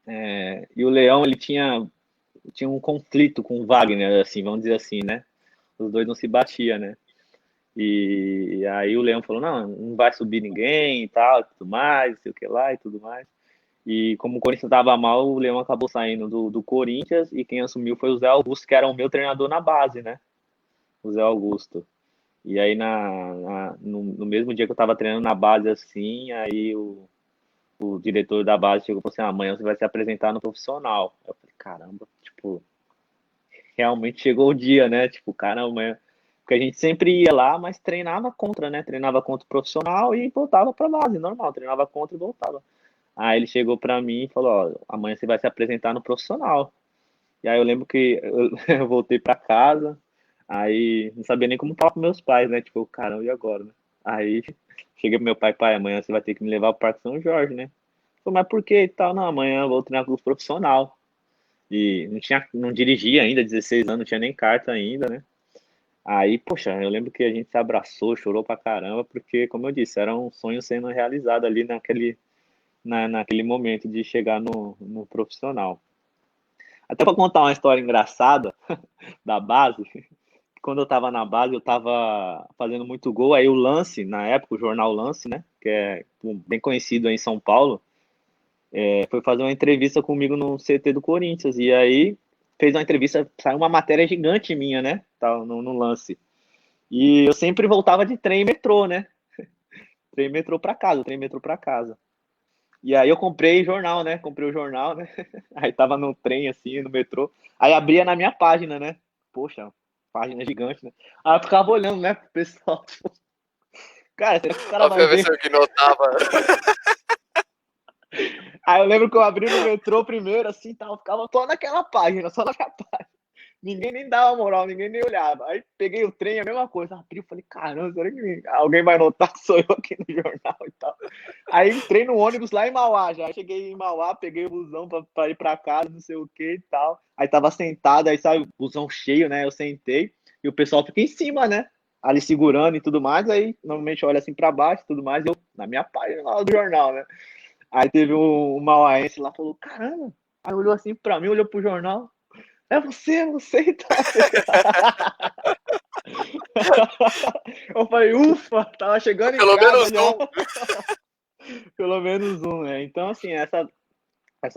E o Leão, ele tinha um conflito com o Wagner, assim, vamos dizer assim, né? Os dois não se batiam, né? E aí o Leão falou, não vai subir ninguém e tal, tudo mais, não sei o que lá e tudo mais. E como o Corinthians estava mal, o Leão acabou saindo do Corinthians e quem assumiu foi o Zé Augusto, que era o meu treinador na base, né? O Zé Augusto. E aí no mesmo dia que eu estava treinando na base assim, aí o diretor da base chegou e falou assim, amanhã você vai se apresentar no profissional. Eu falei, caramba, tipo, realmente chegou o dia, né? Tipo, caramba, amanhã. Porque a gente sempre ia lá, mas treinava contra, né? Treinava contra o profissional e voltava pra base, normal, treinava contra e voltava. Aí ele chegou pra mim e falou, amanhã você vai se apresentar no profissional. E aí eu lembro que eu voltei pra casa, aí não sabia nem como falar com meus pais, né? Tipo, caramba, e agora, né? Aí cheguei pro meu pai, amanhã você vai ter que me levar pro Parque São Jorge, né? Falei, mas por que e tal? Não, amanhã eu vou treinar com o profissional. E não dirigia ainda, 16 anos, não tinha nem carta ainda, né? Aí, poxa, eu lembro que a gente se abraçou, chorou pra caramba, porque, como eu disse, era um sonho sendo realizado ali naquele momento de chegar no profissional. Até para contar uma história engraçada da base, quando eu estava na base, eu estava fazendo muito gol, aí o Lance, na época, o jornal Lance, né, que é bem conhecido aí em São Paulo, foi fazer uma entrevista comigo no CT do Corinthians, e aí fez uma entrevista, saiu uma matéria gigante minha, né, no Lance. E eu sempre voltava de trem e metrô, né, trem e metrô para casa. E aí eu comprei jornal, né? Comprei o jornal, né? Aí tava no trem, assim, no metrô. Aí abria na minha página, né? Poxa, página gigante, né? Aí eu ficava olhando, né, pro pessoal, tipo, cara, será que os caras Ó, vão pra ver ver? se eu que notava. Aí eu lembro que eu abri no metrô primeiro, assim, tal, ficava só naquela página, só naquela página. Ninguém nem dava moral, ninguém nem olhava. Aí peguei o trem, a mesma coisa. Abri, eu falei, caramba, será que alguém vai notar que sou eu aqui no jornal e tal? Aí entrei no ônibus lá em Mauá já. Cheguei em Mauá, peguei o busão pra ir pra casa, não sei o que e tal. Aí tava sentado, aí sabe, o busão cheio, né? Eu sentei e o pessoal fica em cima, né? Ali segurando e tudo mais. Aí normalmente olha assim pra baixo e tudo mais. Eu, na minha página lá do jornal, né? Aí teve um mauaense lá, falou, caramba. Aí olhou assim pra mim, olhou pro jornal. É você e tal. Eu falei, ufa, tava chegando em Pelo menos casa já. um. Pelo menos um, né? Então, assim, essa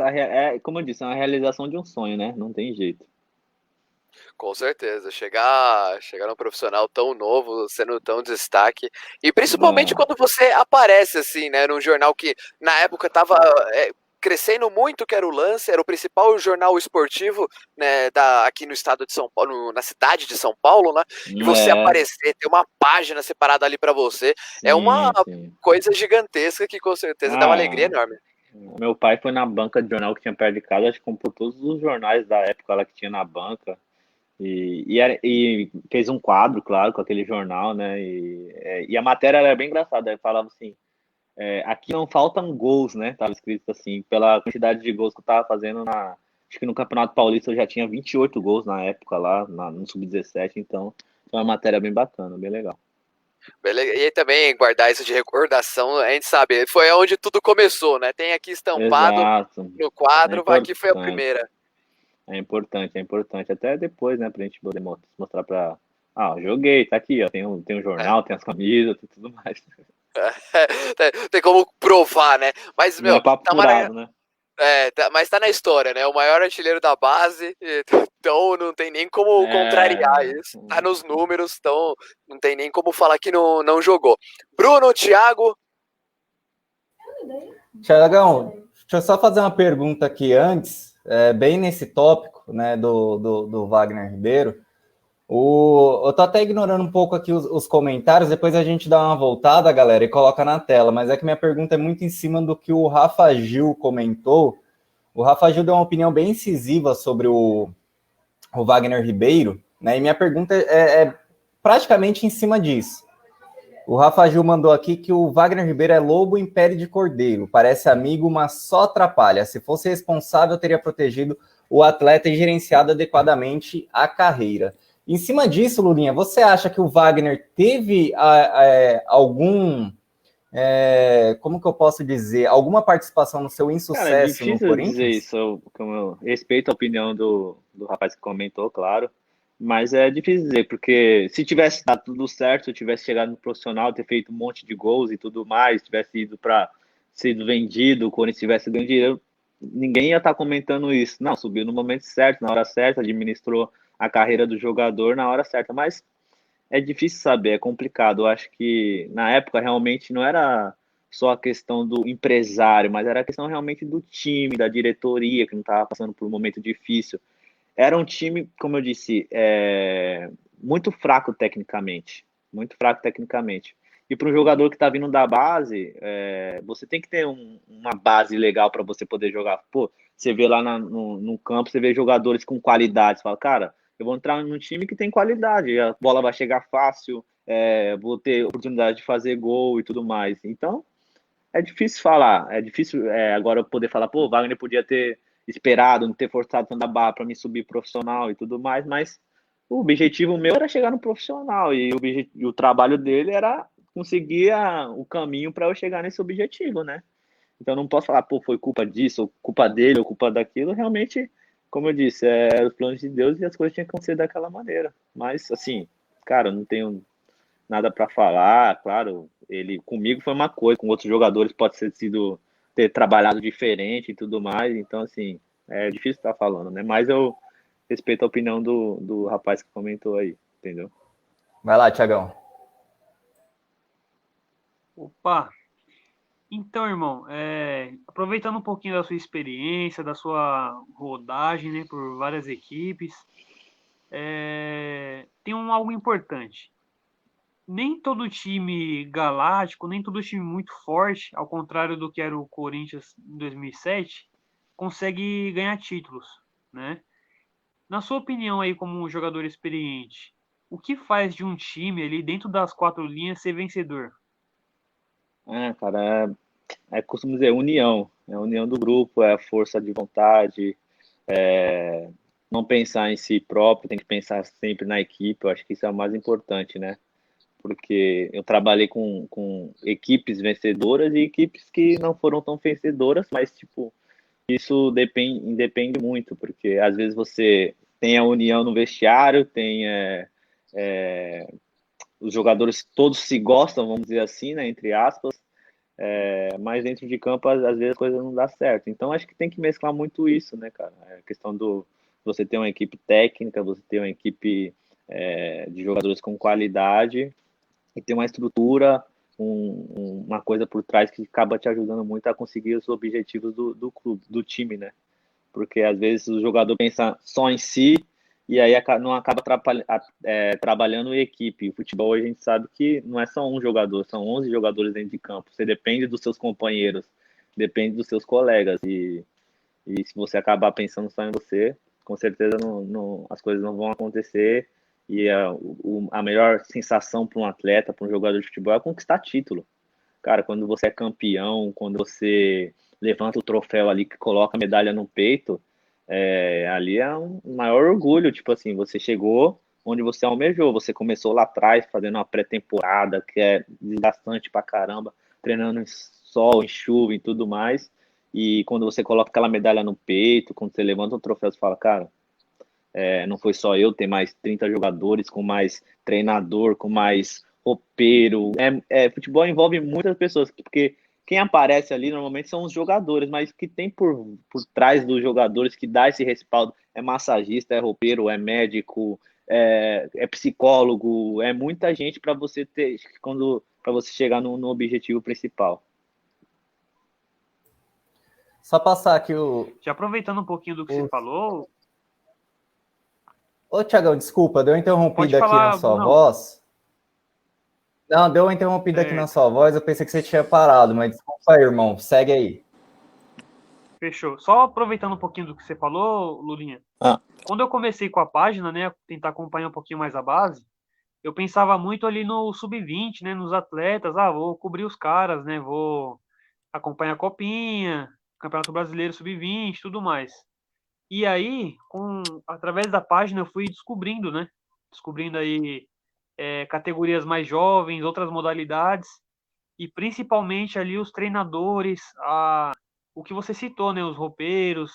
é, como eu disse, é uma realização de um sonho, né? Não tem jeito. Com certeza, chegar num profissional tão novo, sendo tão destaque, e principalmente É, quando você aparece assim, né, num jornal que na época estava crescendo muito, que era o Lance, era o principal jornal esportivo, né, aqui no estado de São Paulo, na cidade de São Paulo, né, e você é, aparecer, ter uma página separada ali para você, é uma sim, sim. coisa gigantesca que com certeza dá uma alegria Ah, enorme. meu pai foi na banca de jornal que tinha perto de casa, acho que comprou todos os jornais da época lá que tinha na banca. E fez um quadro, claro, com aquele jornal, né? E a matéria era bem engraçada. Ele falava assim: aqui não faltam gols, né? Tava escrito assim, pela quantidade de gols que eu tava fazendo na. Acho que no Campeonato Paulista eu já tinha 28 gols na época lá, no Sub-17, então foi uma matéria bem bacana, bem legal. Beleza? E aí também guardar isso de recordação, a gente sabe, foi onde tudo começou, né? Tem aqui estampado Exato. no É quadro, aqui foi a importante. primeira. É importante, é importante. Até depois, né, pra gente poder mostrar pra. Ah, eu joguei, tá aqui, ó. Tem um É. jornal, tem as camisas, tem tudo mais. Tem como provar, né? Mas, Não é meu, papo furado, né? mas tá na história, né? O maior artilheiro da base, então não tem nem como contrariar É. isso. Tá nos números, então não tem nem como falar que não jogou. Bruno, Thiago, Tiagão, deixa eu só fazer uma pergunta aqui antes, bem nesse tópico, né, do Wagner Ribeiro. Eu tô até ignorando um pouco aqui os comentários, depois a gente dá uma voltada, galera, e coloca na tela, mas é que minha pergunta é muito em cima do que o Rafa Gil comentou. O Rafa Gil deu uma opinião bem incisiva sobre o Wagner Ribeiro, né, e minha pergunta é praticamente em cima disso. O Rafa Gil mandou aqui que o Wagner Ribeiro é lobo em pele de cordeiro. Parece amigo, mas só atrapalha. Se fosse responsável, teria protegido o atleta e gerenciado adequadamente a carreira. Em cima disso, Lulinha, você acha que o Wagner teve algum... como que eu posso dizer? Alguma participação no seu Cara, é insucesso no difícil dizer Corinthians? isso, como eu respeito a opinião do rapaz que comentou, claro, mas é difícil dizer, porque se tivesse dado tudo certo, se eu tivesse chegado no profissional, ter feito um monte de gols e tudo mais, tivesse ido para sido vendido, o Corinthians tivesse ganho dinheiro, ninguém ia estar comentando isso. Não, subiu no momento certo, na hora certa, administrou a carreira do jogador na hora certa, mas é difícil saber, é complicado. Eu acho que na época realmente não era só a questão do empresário, mas era a questão realmente do time, da diretoria, que não estava passando por um momento difícil. Era um time, como eu disse, muito fraco tecnicamente. Muito fraco tecnicamente. E para um jogador que está vindo da base, você tem que ter uma base legal para você poder jogar. Pô, você vê lá no campo, você vê jogadores com qualidade. Você fala, cara, eu vou entrar num time que tem qualidade, a bola vai chegar fácil, vou ter oportunidade de fazer gol e tudo mais. Então, é difícil falar, é difícil agora eu poder falar, pô, o Wagner podia ter esperado, não ter forçado tanta barra para me subir profissional e tudo mais, mas o objetivo meu era chegar no profissional e o trabalho dele era conseguir o caminho para eu chegar nesse objetivo, né? Então não posso falar, pô, foi culpa disso, ou culpa dele, ou culpa daquilo. Realmente, como eu disse, os planos de Deus e as coisas tinham que acontecer daquela maneira. Mas, assim, cara, eu não tenho nada para falar. Claro, ele comigo foi uma coisa, com outros jogadores pode ter trabalhado diferente e tudo mais. Então, assim, é difícil estar falando, né? Mas eu respeito a opinião do rapaz que comentou aí, entendeu? Vai lá, Tiagão. Opa! Então, irmão, aproveitando um pouquinho da sua experiência, da sua rodagem, né, por várias equipes, tem algo importante. Nem todo time galáctico, nem todo time muito forte, ao contrário do que era o Corinthians em 2007, consegue ganhar títulos, né? Na sua opinião aí como um jogador experiente, o que faz de um time ali dentro das quatro linhas ser vencedor? Cara, costumo dizer, união. É a união do grupo, é a força de vontade, não pensar em si próprio, tem que pensar sempre na equipe. Eu acho que isso é o mais importante, né? Porque eu trabalhei com equipes vencedoras e equipes que não foram tão vencedoras, mas, tipo, isso depende muito, porque às vezes você tem a união no vestiário, tem os jogadores todos se gostam, vamos dizer assim, né, entre aspas, mas dentro de campo às vezes a coisa não dá certo. Então acho que tem que mesclar muito isso, né, cara? A questão do você ter uma equipe técnica, você ter uma equipe de jogadores com qualidade e ter uma estrutura, uma coisa por trás que acaba te ajudando muito a conseguir os objetivos do clube, do time, né? Porque às vezes o jogador pensa só em si e aí não acaba trabalhando em equipe. O futebol a gente sabe que não é só um jogador, são 11 jogadores dentro de campo. Você depende dos seus companheiros, depende dos seus colegas. E se você acabar pensando só em você, com certeza as coisas não vão acontecer. E a melhor sensação para um atleta, para um jogador de futebol é conquistar título. Cara, quando você é campeão, quando você levanta o troféu ali, que coloca a medalha no peito, ali é um maior orgulho. Tipo assim, você chegou onde você almejou. Você começou lá atrás, fazendo uma pré-temporada, que é desgastante pra caramba, treinando em sol, em chuva e tudo mais. E quando você coloca aquela medalha no peito, quando você levanta o troféu, você fala, cara, não foi só eu, tem mais 30 jogadores, com mais treinador, com mais roupeiro. Futebol envolve muitas pessoas, porque quem aparece ali normalmente são os jogadores, mas o que tem por trás dos jogadores que dá esse respaldo é massagista, é roupeiro, é médico, é psicólogo, é muita gente para você ter para você chegar no objetivo principal. Só passar aqui o. Já aproveitando um pouquinho do que você falou. Ô, Thiagão, desculpa, deu uma interrompida aqui na sua voz. Não, deu uma interrompida aqui na sua voz, eu pensei que você tinha parado, mas desculpa aí, irmão, segue aí. Fechou. Só aproveitando um pouquinho do que você falou, Lulinha. Quando eu comecei com a página, né, tentar acompanhar um pouquinho mais a base, eu pensava muito ali no sub-20, né, nos atletas, vou cobrir os caras, né, vou acompanhar a Copinha, Campeonato Brasileiro sub-20, tudo mais. E aí, através da página, eu fui descobrindo, né, aí categorias mais jovens, outras modalidades, e principalmente ali os treinadores, o que você citou, né, os roupeiros,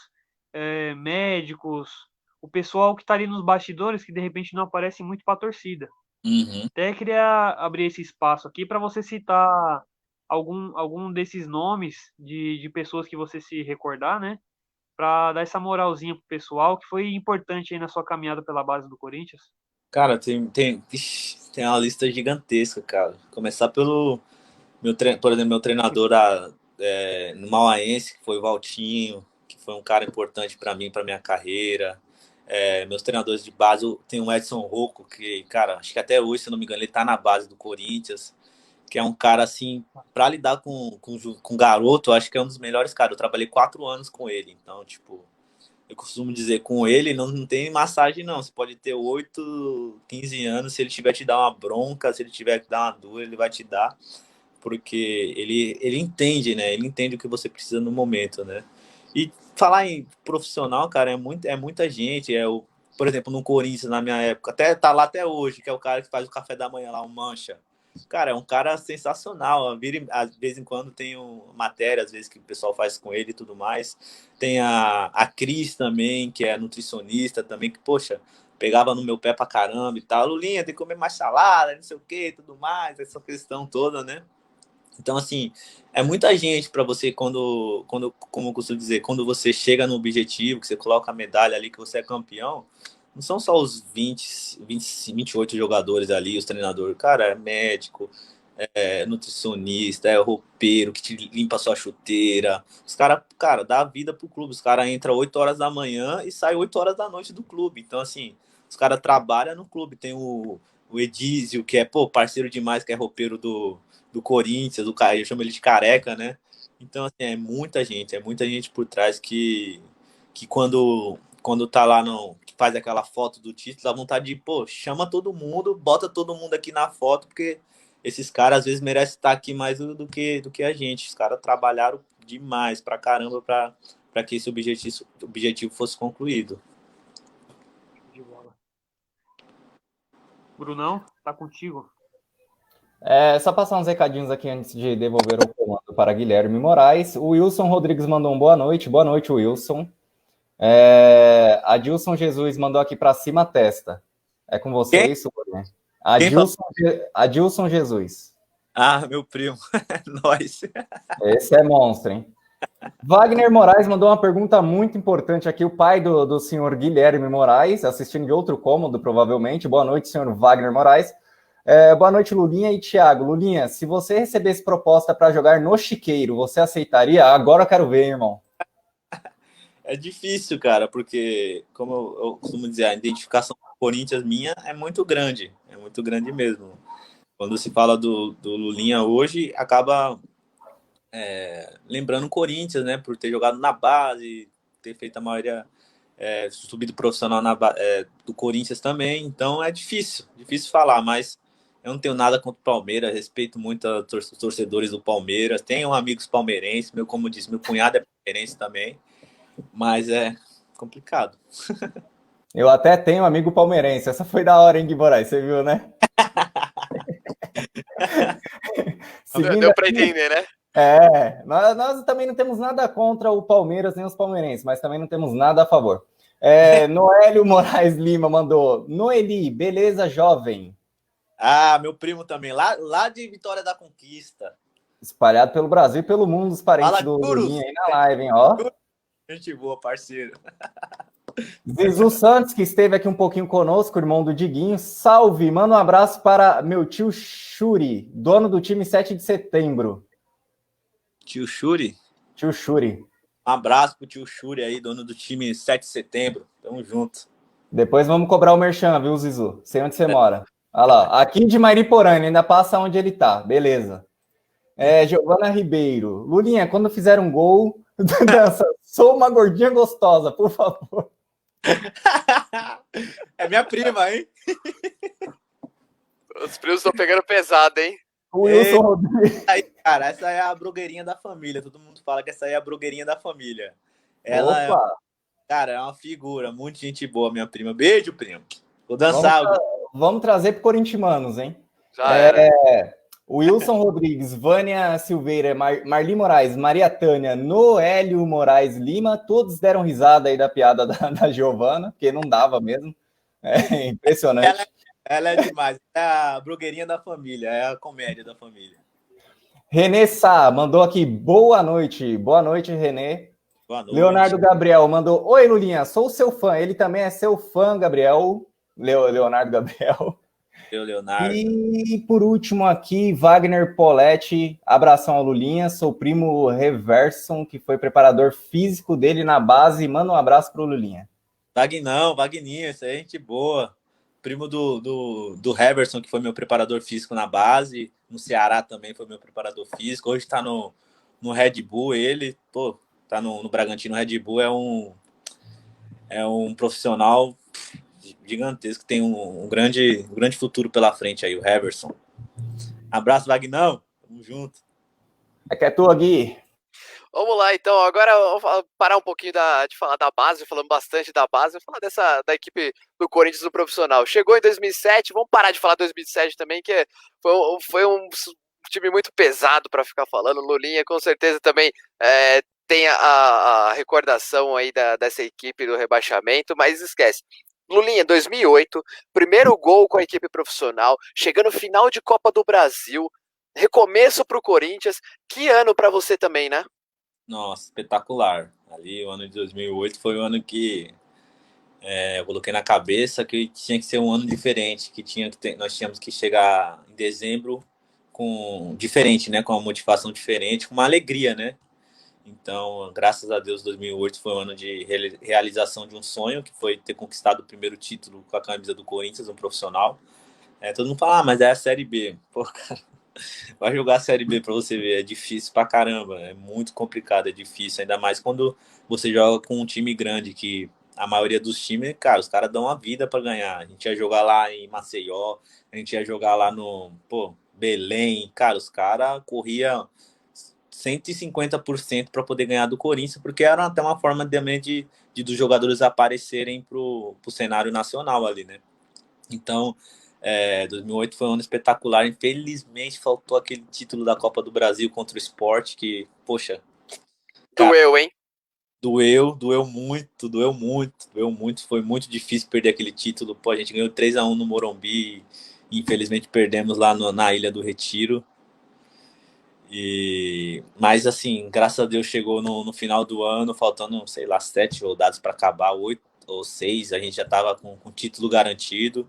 médicos, o pessoal que está ali nos bastidores que de repente não aparece muito para a torcida. Uhum. Até queria abrir esse espaço aqui para você citar algum desses nomes de pessoas que você se recordar, né? Para dar essa moralzinha pro pessoal, que foi importante aí na sua caminhada pela base do Corinthians. Cara, tem uma lista gigantesca, cara. Começar pelo por exemplo, meu treinador no Mauaense, que foi o Valtinho, que foi um cara importante para mim, para minha carreira. Meus treinadores de base, tem o Edson Rocco, que, cara, acho que até hoje, se não me engano, ele tá na base do Corinthians, que é um cara, assim, para lidar com garoto, acho que é um dos melhores caras. Eu trabalhei 4 anos com ele, então, tipo, eu costumo dizer, com ele não tem massagem, não. Você pode ter 8, 15 anos, se ele tiver te dar uma bronca, se ele tiver te dar uma dura, ele vai te dar, porque ele entende, né? Ele entende o que você precisa no momento, né? E falar em profissional, cara, é muita gente. Por exemplo, no Corinthians, na minha época, até tá lá até hoje, que é o cara que faz o café da manhã lá, o Mancha. Cara, é um cara sensacional. De vez em quando tem matéria, às vezes, que o pessoal faz com ele e tudo mais. Tem a Cris também, que é nutricionista também, que, poxa, pegava no meu pé pra caramba e tal. Lulinha, tem que comer mais salada, não sei o que, tudo mais, essa questão toda, né? Então, assim, é muita gente para você, como eu costumo dizer, quando você chega no objetivo, que você coloca a medalha ali, que você é campeão, não são só os 28 jogadores ali, os treinadores. Cara, é médico, nutricionista, é roupeiro que te limpa a sua chuteira. Os caras, cara, dá a vida pro clube. Os caras entram 8 horas da manhã e saem 8 horas da noite do clube. Então, assim, os caras trabalham no clube. Tem o Edísio, que é, pô, parceiro demais, que é roupeiro do Corinthians, eu chamo ele de careca, né? Então, assim, é muita gente por trás que quando tá lá, que faz aquela foto do título, dá vontade de, pô, chama todo mundo, bota todo mundo aqui na foto, porque esses caras às vezes merecem estar aqui mais do que a gente. Os caras trabalharam demais pra caramba pra que esse objetivo fosse concluído. De bola. Brunão, tá contigo. Só passar uns recadinhos aqui antes de devolver o comando para Guilherme Moraes. O Wilson Rodrigues mandou um boa noite. Boa noite, Wilson. Adilson Jesus mandou aqui para cima a testa. É com você isso? Adilson Jesus. Ah, meu primo. Nós. Esse é monstro, hein? Wagner Moraes mandou uma pergunta muito importante aqui. O pai do senhor Guilherme Moraes, assistindo de outro cômodo, provavelmente. Boa noite, senhor Wagner Moraes. Boa noite, Lulinha e Thiago. Lulinha, se você recebesse proposta para jogar no Chiqueiro, você aceitaria? Agora eu quero ver, irmão. É difícil, cara, porque, como eu costumo dizer, a identificação com o Corinthians minha é muito grande mesmo. Quando se fala do Lulinha hoje, acaba lembrando o Corinthians, né, por ter jogado na base, ter feito a maioria, subido profissional do Corinthians também, então é difícil falar, mas eu não tenho nada contra o Palmeiras, respeito muito os torcedores do Palmeiras, tenho amigos palmeirenses, como disse, meu cunhado é palmeirense também, mas é complicado. Eu até tenho um amigo palmeirense. Essa foi da hora, hein, Gui Moraes? Você viu, né? Deu para entender, né? Nós também não temos nada contra o Palmeiras nem os palmeirenses, mas também não temos nada a favor. Noélio Moraes Lima mandou: Noeli, beleza, jovem? Ah, meu primo também, lá de Vitória da Conquista. Espalhado pelo Brasil e pelo mundo, os parentes do Lulinha aí na live, hein, ó. Gente boa, parceiro. Zizu Santos, que esteve aqui um pouquinho conosco, irmão do Diguinho. Salve, manda um abraço para meu tio Shuri, dono do time 7 de setembro. Tio Shuri? Tio Shuri. Um abraço pro tio Shuri aí, dono do time 7 de setembro. Tamo junto. Depois vamos cobrar o merchan, viu, Zizu? Sei onde você mora. Olha lá, aqui de Mariporã, ainda passa onde ele tá. Beleza. Giovana Ribeiro. Lulinha, quando fizer um gol, dança, sou uma gordinha gostosa, por favor. É minha prima, hein? Os primos estão pegando pesado, hein? O Wilson Rodrigues. Aí, cara, essa é a blogueirinha da família. Todo mundo fala que essa aí é a blogueirinha da família. Ela cara, é uma figura, muito gente boa, minha prima. Beijo, primo. Vou dançar. Vamos trazer pro Corintianos, hein? Já era. Wilson Rodrigues, Vânia Silveira, Marli Moraes, Maria Tânia, Noélio Moraes Lima, todos deram risada aí da piada da Giovana, porque não dava mesmo. É impressionante. Ela é demais. É a blogueirinha da família, é a comédia da família. Renê Sá mandou aqui, boa noite. Boa noite, Renê. Boa noite. Leonardo Gabriel mandou, oi, Lulinha, sou seu fã. Ele também é seu fã, Gabriel. Leonardo Gabriel. Leonardo. E por último aqui, Wagner Poletti, abração ao Lulinha, sou primo Reverson, que foi preparador físico dele na base, manda um abraço pro Lulinha. Wagninho, essa é gente boa, primo do Reverson, que foi meu preparador físico na base, no Ceará também foi meu preparador físico, hoje tá no Red Bull, ele, pô, tá no Bragantino. Red Bull é um profissional gigantesco, tem um grande futuro pela frente aí, o Heverson. Abraço, Vagnão. Tamo junto. É tua, Gui. Vamos lá, então. Agora vamos parar um pouquinho de falar da base, falando bastante da base, vamos falar da equipe do Corinthians do profissional. Chegou em 2007, vamos parar de falar 2007 também, que foi um time muito pesado para ficar falando. Lulinha, com certeza, também tem a recordação aí dessa equipe do rebaixamento, mas esquece. Lulinha, 2008, primeiro gol com a equipe profissional, chegando final de Copa do Brasil, recomeço para o Corinthians. Que ano para você também, né? Nossa, espetacular. Ali, o ano de 2008 foi o ano que eu coloquei na cabeça que tinha que ser um ano diferente, nós tínhamos que chegar em dezembro diferente, né? Com uma motivação diferente, com uma alegria, né? Então, graças a Deus, 2008 foi um ano de realização de um sonho, que foi ter conquistado o primeiro título com a camisa do Corinthians, um profissional. Todo mundo fala, mas é a Série B. Pô, cara, vai jogar a Série B pra você ver, é difícil pra caramba, é muito complicado, é difícil, ainda mais quando você joga com um time grande, que a maioria dos times, cara, os caras dão a vida pra ganhar. A gente ia jogar lá em Maceió, a gente ia jogar lá no, Belém, cara, os caras corriam 150% para poder ganhar do Corinthians, porque era até uma forma também de dos jogadores aparecerem pro cenário nacional ali, né? Então, 2008 foi um ano espetacular. Infelizmente, faltou aquele título da Copa do Brasil contra o Sport, que, poxa, cara, Doeu, hein? doeu muito, doeu muito, doeu muito. Foi muito difícil perder aquele título. Pô, a gente ganhou 3-1 no Morumbi e infelizmente perdemos lá na Ilha do Retiro. Mas assim, graças a Deus chegou no final do ano, faltando, sei lá, 7 rodadas para acabar, 8 ou 6, a gente já estava com o título garantido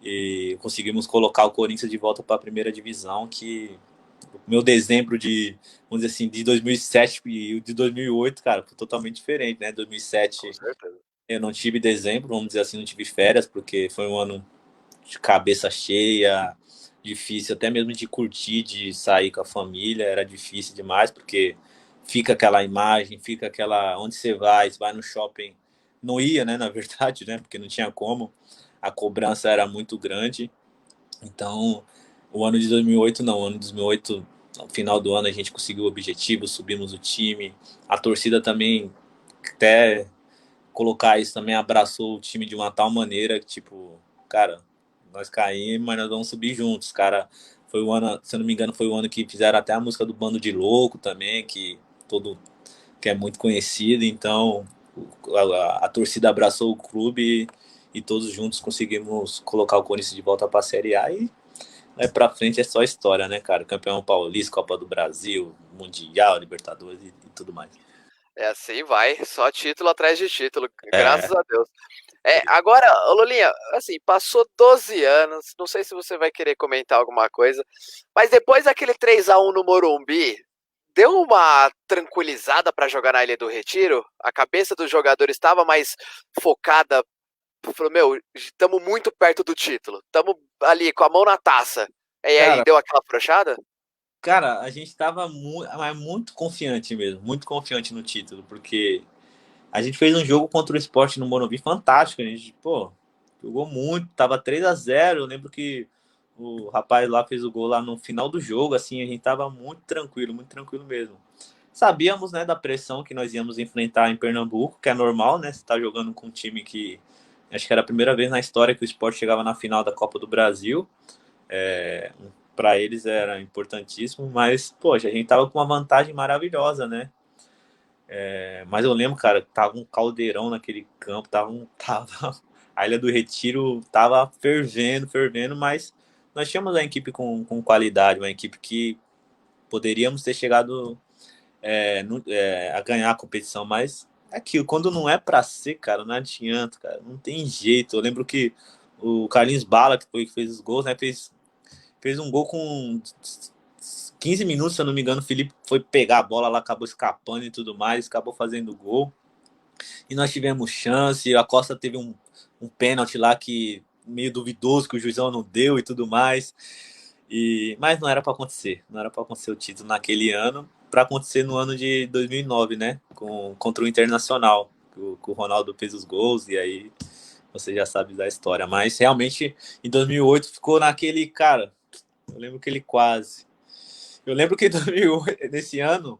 e conseguimos colocar o Corinthians de volta para a primeira divisão, que o meu dezembro vamos dizer assim, de 2007 e o de 2008, cara, foi totalmente diferente, né? 2007 eu não tive dezembro, vamos dizer assim, não tive férias, porque foi um ano de cabeça cheia, difícil até mesmo de curtir, de sair com a família, era difícil demais, porque fica aquela imagem, fica aquela, onde você vai no shopping, não ia, né, na verdade, né, porque não tinha como, a cobrança era muito grande. Então, o ano de 2008 não, o ano de 2008, no final do ano a gente conseguiu o objetivo, subimos o time, a torcida também, até colocar isso também, abraçou o time de uma tal maneira que, tipo, cara, nós caímos, mas nós vamos subir juntos, cara. Foi o ano, se eu não me engano, foi o ano que fizeram até a música do Bando de Louco também, que é muito conhecida. Então, a torcida abraçou o clube e todos juntos conseguimos colocar o Corinthians de volta para a Série A e pra frente é só história, né, cara? Campeão paulista, Copa do Brasil, Mundial, Libertadores e tudo mais. É assim vai, só título atrás de título, graças a Deus. Agora, ô Lulinha, assim, passou 12 anos, não sei se você vai querer comentar alguma coisa, mas depois daquele 3-1 no Morumbi, deu uma tranquilizada para jogar na Ilha do Retiro? A cabeça dos jogadores estava mais focada, falou, meu, estamos muito perto do título, estamos ali com a mão na taça. E aí Cara, deu aquela afrouxada? Cara, a gente estava muito confiante mesmo, muito confiante no título, porque a gente fez um jogo contra o Sport no Morumbi fantástico, a gente, jogou muito, tava 3-0, eu lembro que o rapaz lá fez o gol lá no final do jogo, assim, a gente tava muito tranquilo mesmo. Sabíamos, né, da pressão que nós íamos enfrentar em Pernambuco, que é normal, né, você tá jogando com um time que, acho que era a primeira vez na história que o Sport chegava na final da Copa do Brasil, para eles era importantíssimo, mas, poxa, a gente tava com uma vantagem maravilhosa, né? Mas eu lembro, cara, tava um caldeirão naquele campo, a Ilha do Retiro tava fervendo, mas nós tínhamos uma equipe com qualidade, uma equipe que poderíamos ter chegado a ganhar a competição, mas é aquilo, quando não é pra ser, cara, não adianta, cara, não tem jeito. Eu lembro que o Carlinhos Bala, que fez os gols, né, fez um gol com 15 minutos, se eu não me engano, o Felipe foi pegar a bola lá, acabou escapando e tudo mais, acabou fazendo gol. E nós tivemos chance, a Costa teve um pênalti lá que meio duvidoso, que o juizão não deu e tudo mais. Mas não era para acontecer, não era para acontecer o título naquele ano, para acontecer no ano de 2009, né, contra o Internacional, que o Ronaldo fez os gols e aí você já sabe da história. Mas realmente em 2008 ficou naquele, cara, eu lembro que ele quase. Eu lembro que em 2008, nesse ano,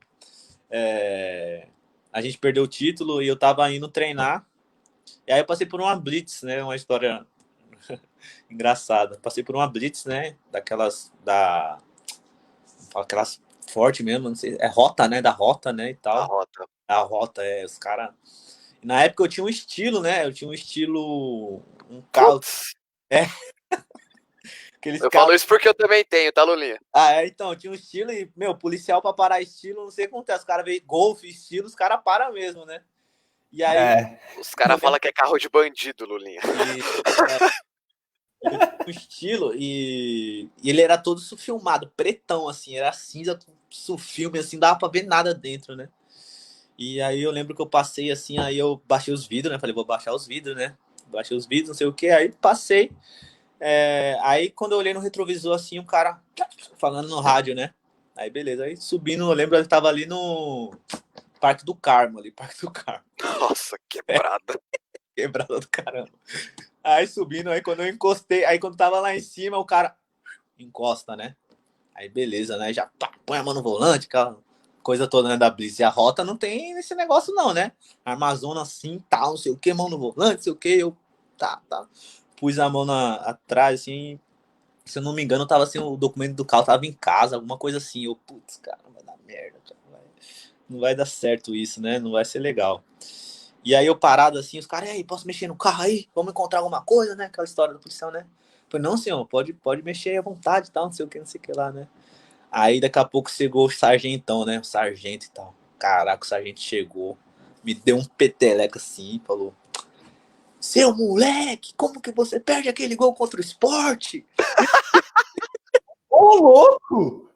a gente perdeu o título e eu tava indo treinar. E aí eu passei por uma blitz, né? Uma história engraçada. Passei por uma blitz, né? Aquelas forte mesmo, não sei. É rota, né? Da rota, né? E tal. A rota, os caras. Na época eu tinha um estilo, né? Eu tinha um estilo. Um carro. Eu falo isso porque eu também tenho, tá, Lulinha? Então, tinha um estilo e, policial pra parar estilo, não sei o que acontece. Os caras veem golfe, estilo, os caras param mesmo, né? E aí. Os caras falam que é carro de bandido, Lulinha. O estilo, e ele era todo filmado, pretão, assim, era cinza, filme, assim, dava pra ver nada dentro, né? E aí eu lembro que eu passei assim, aí eu baixei os vidros, né? Falei, vou baixar os vidros, né? Baixei os vidros, não sei o que, aí passei. Aí quando eu olhei no retrovisor assim, um cara falando no rádio, né? Aí beleza, aí subindo, eu lembro que ele tava ali no Parque do Carmo, ali, Parque do Carmo. Nossa, quebrada. Quebrada do caramba. Aí subindo, aí quando eu encostei, aí quando tava lá em cima, o cara encosta, né? Aí beleza, né? Já põe a mão no volante, aquela coisa toda, né, da Blitz. E a rota não tem esse negócio não, né? Armazona assim, tal, não sei o que, mão no volante, não sei o que, eu tá. Pus a mão atrás, assim, se eu não me engano, tava assim, o documento do carro tava em casa, alguma coisa assim. Eu, putz, cara, não vai dar merda, cara. Não vai dar certo isso, né? Não vai ser legal. E aí eu parado assim, os caras, e aí, posso mexer no carro aí? Vamos encontrar alguma coisa, né? Aquela história do policial, né? Eu falei, não, senhor, pode mexer aí à vontade e tal, não sei o que lá, né? Aí daqui a pouco chegou o sargentão, né? O sargento e tal. Caraca, o sargento chegou, me deu um peteleco assim e falou: seu moleque, como que você perde aquele gol contra o Sport? Ô, louco!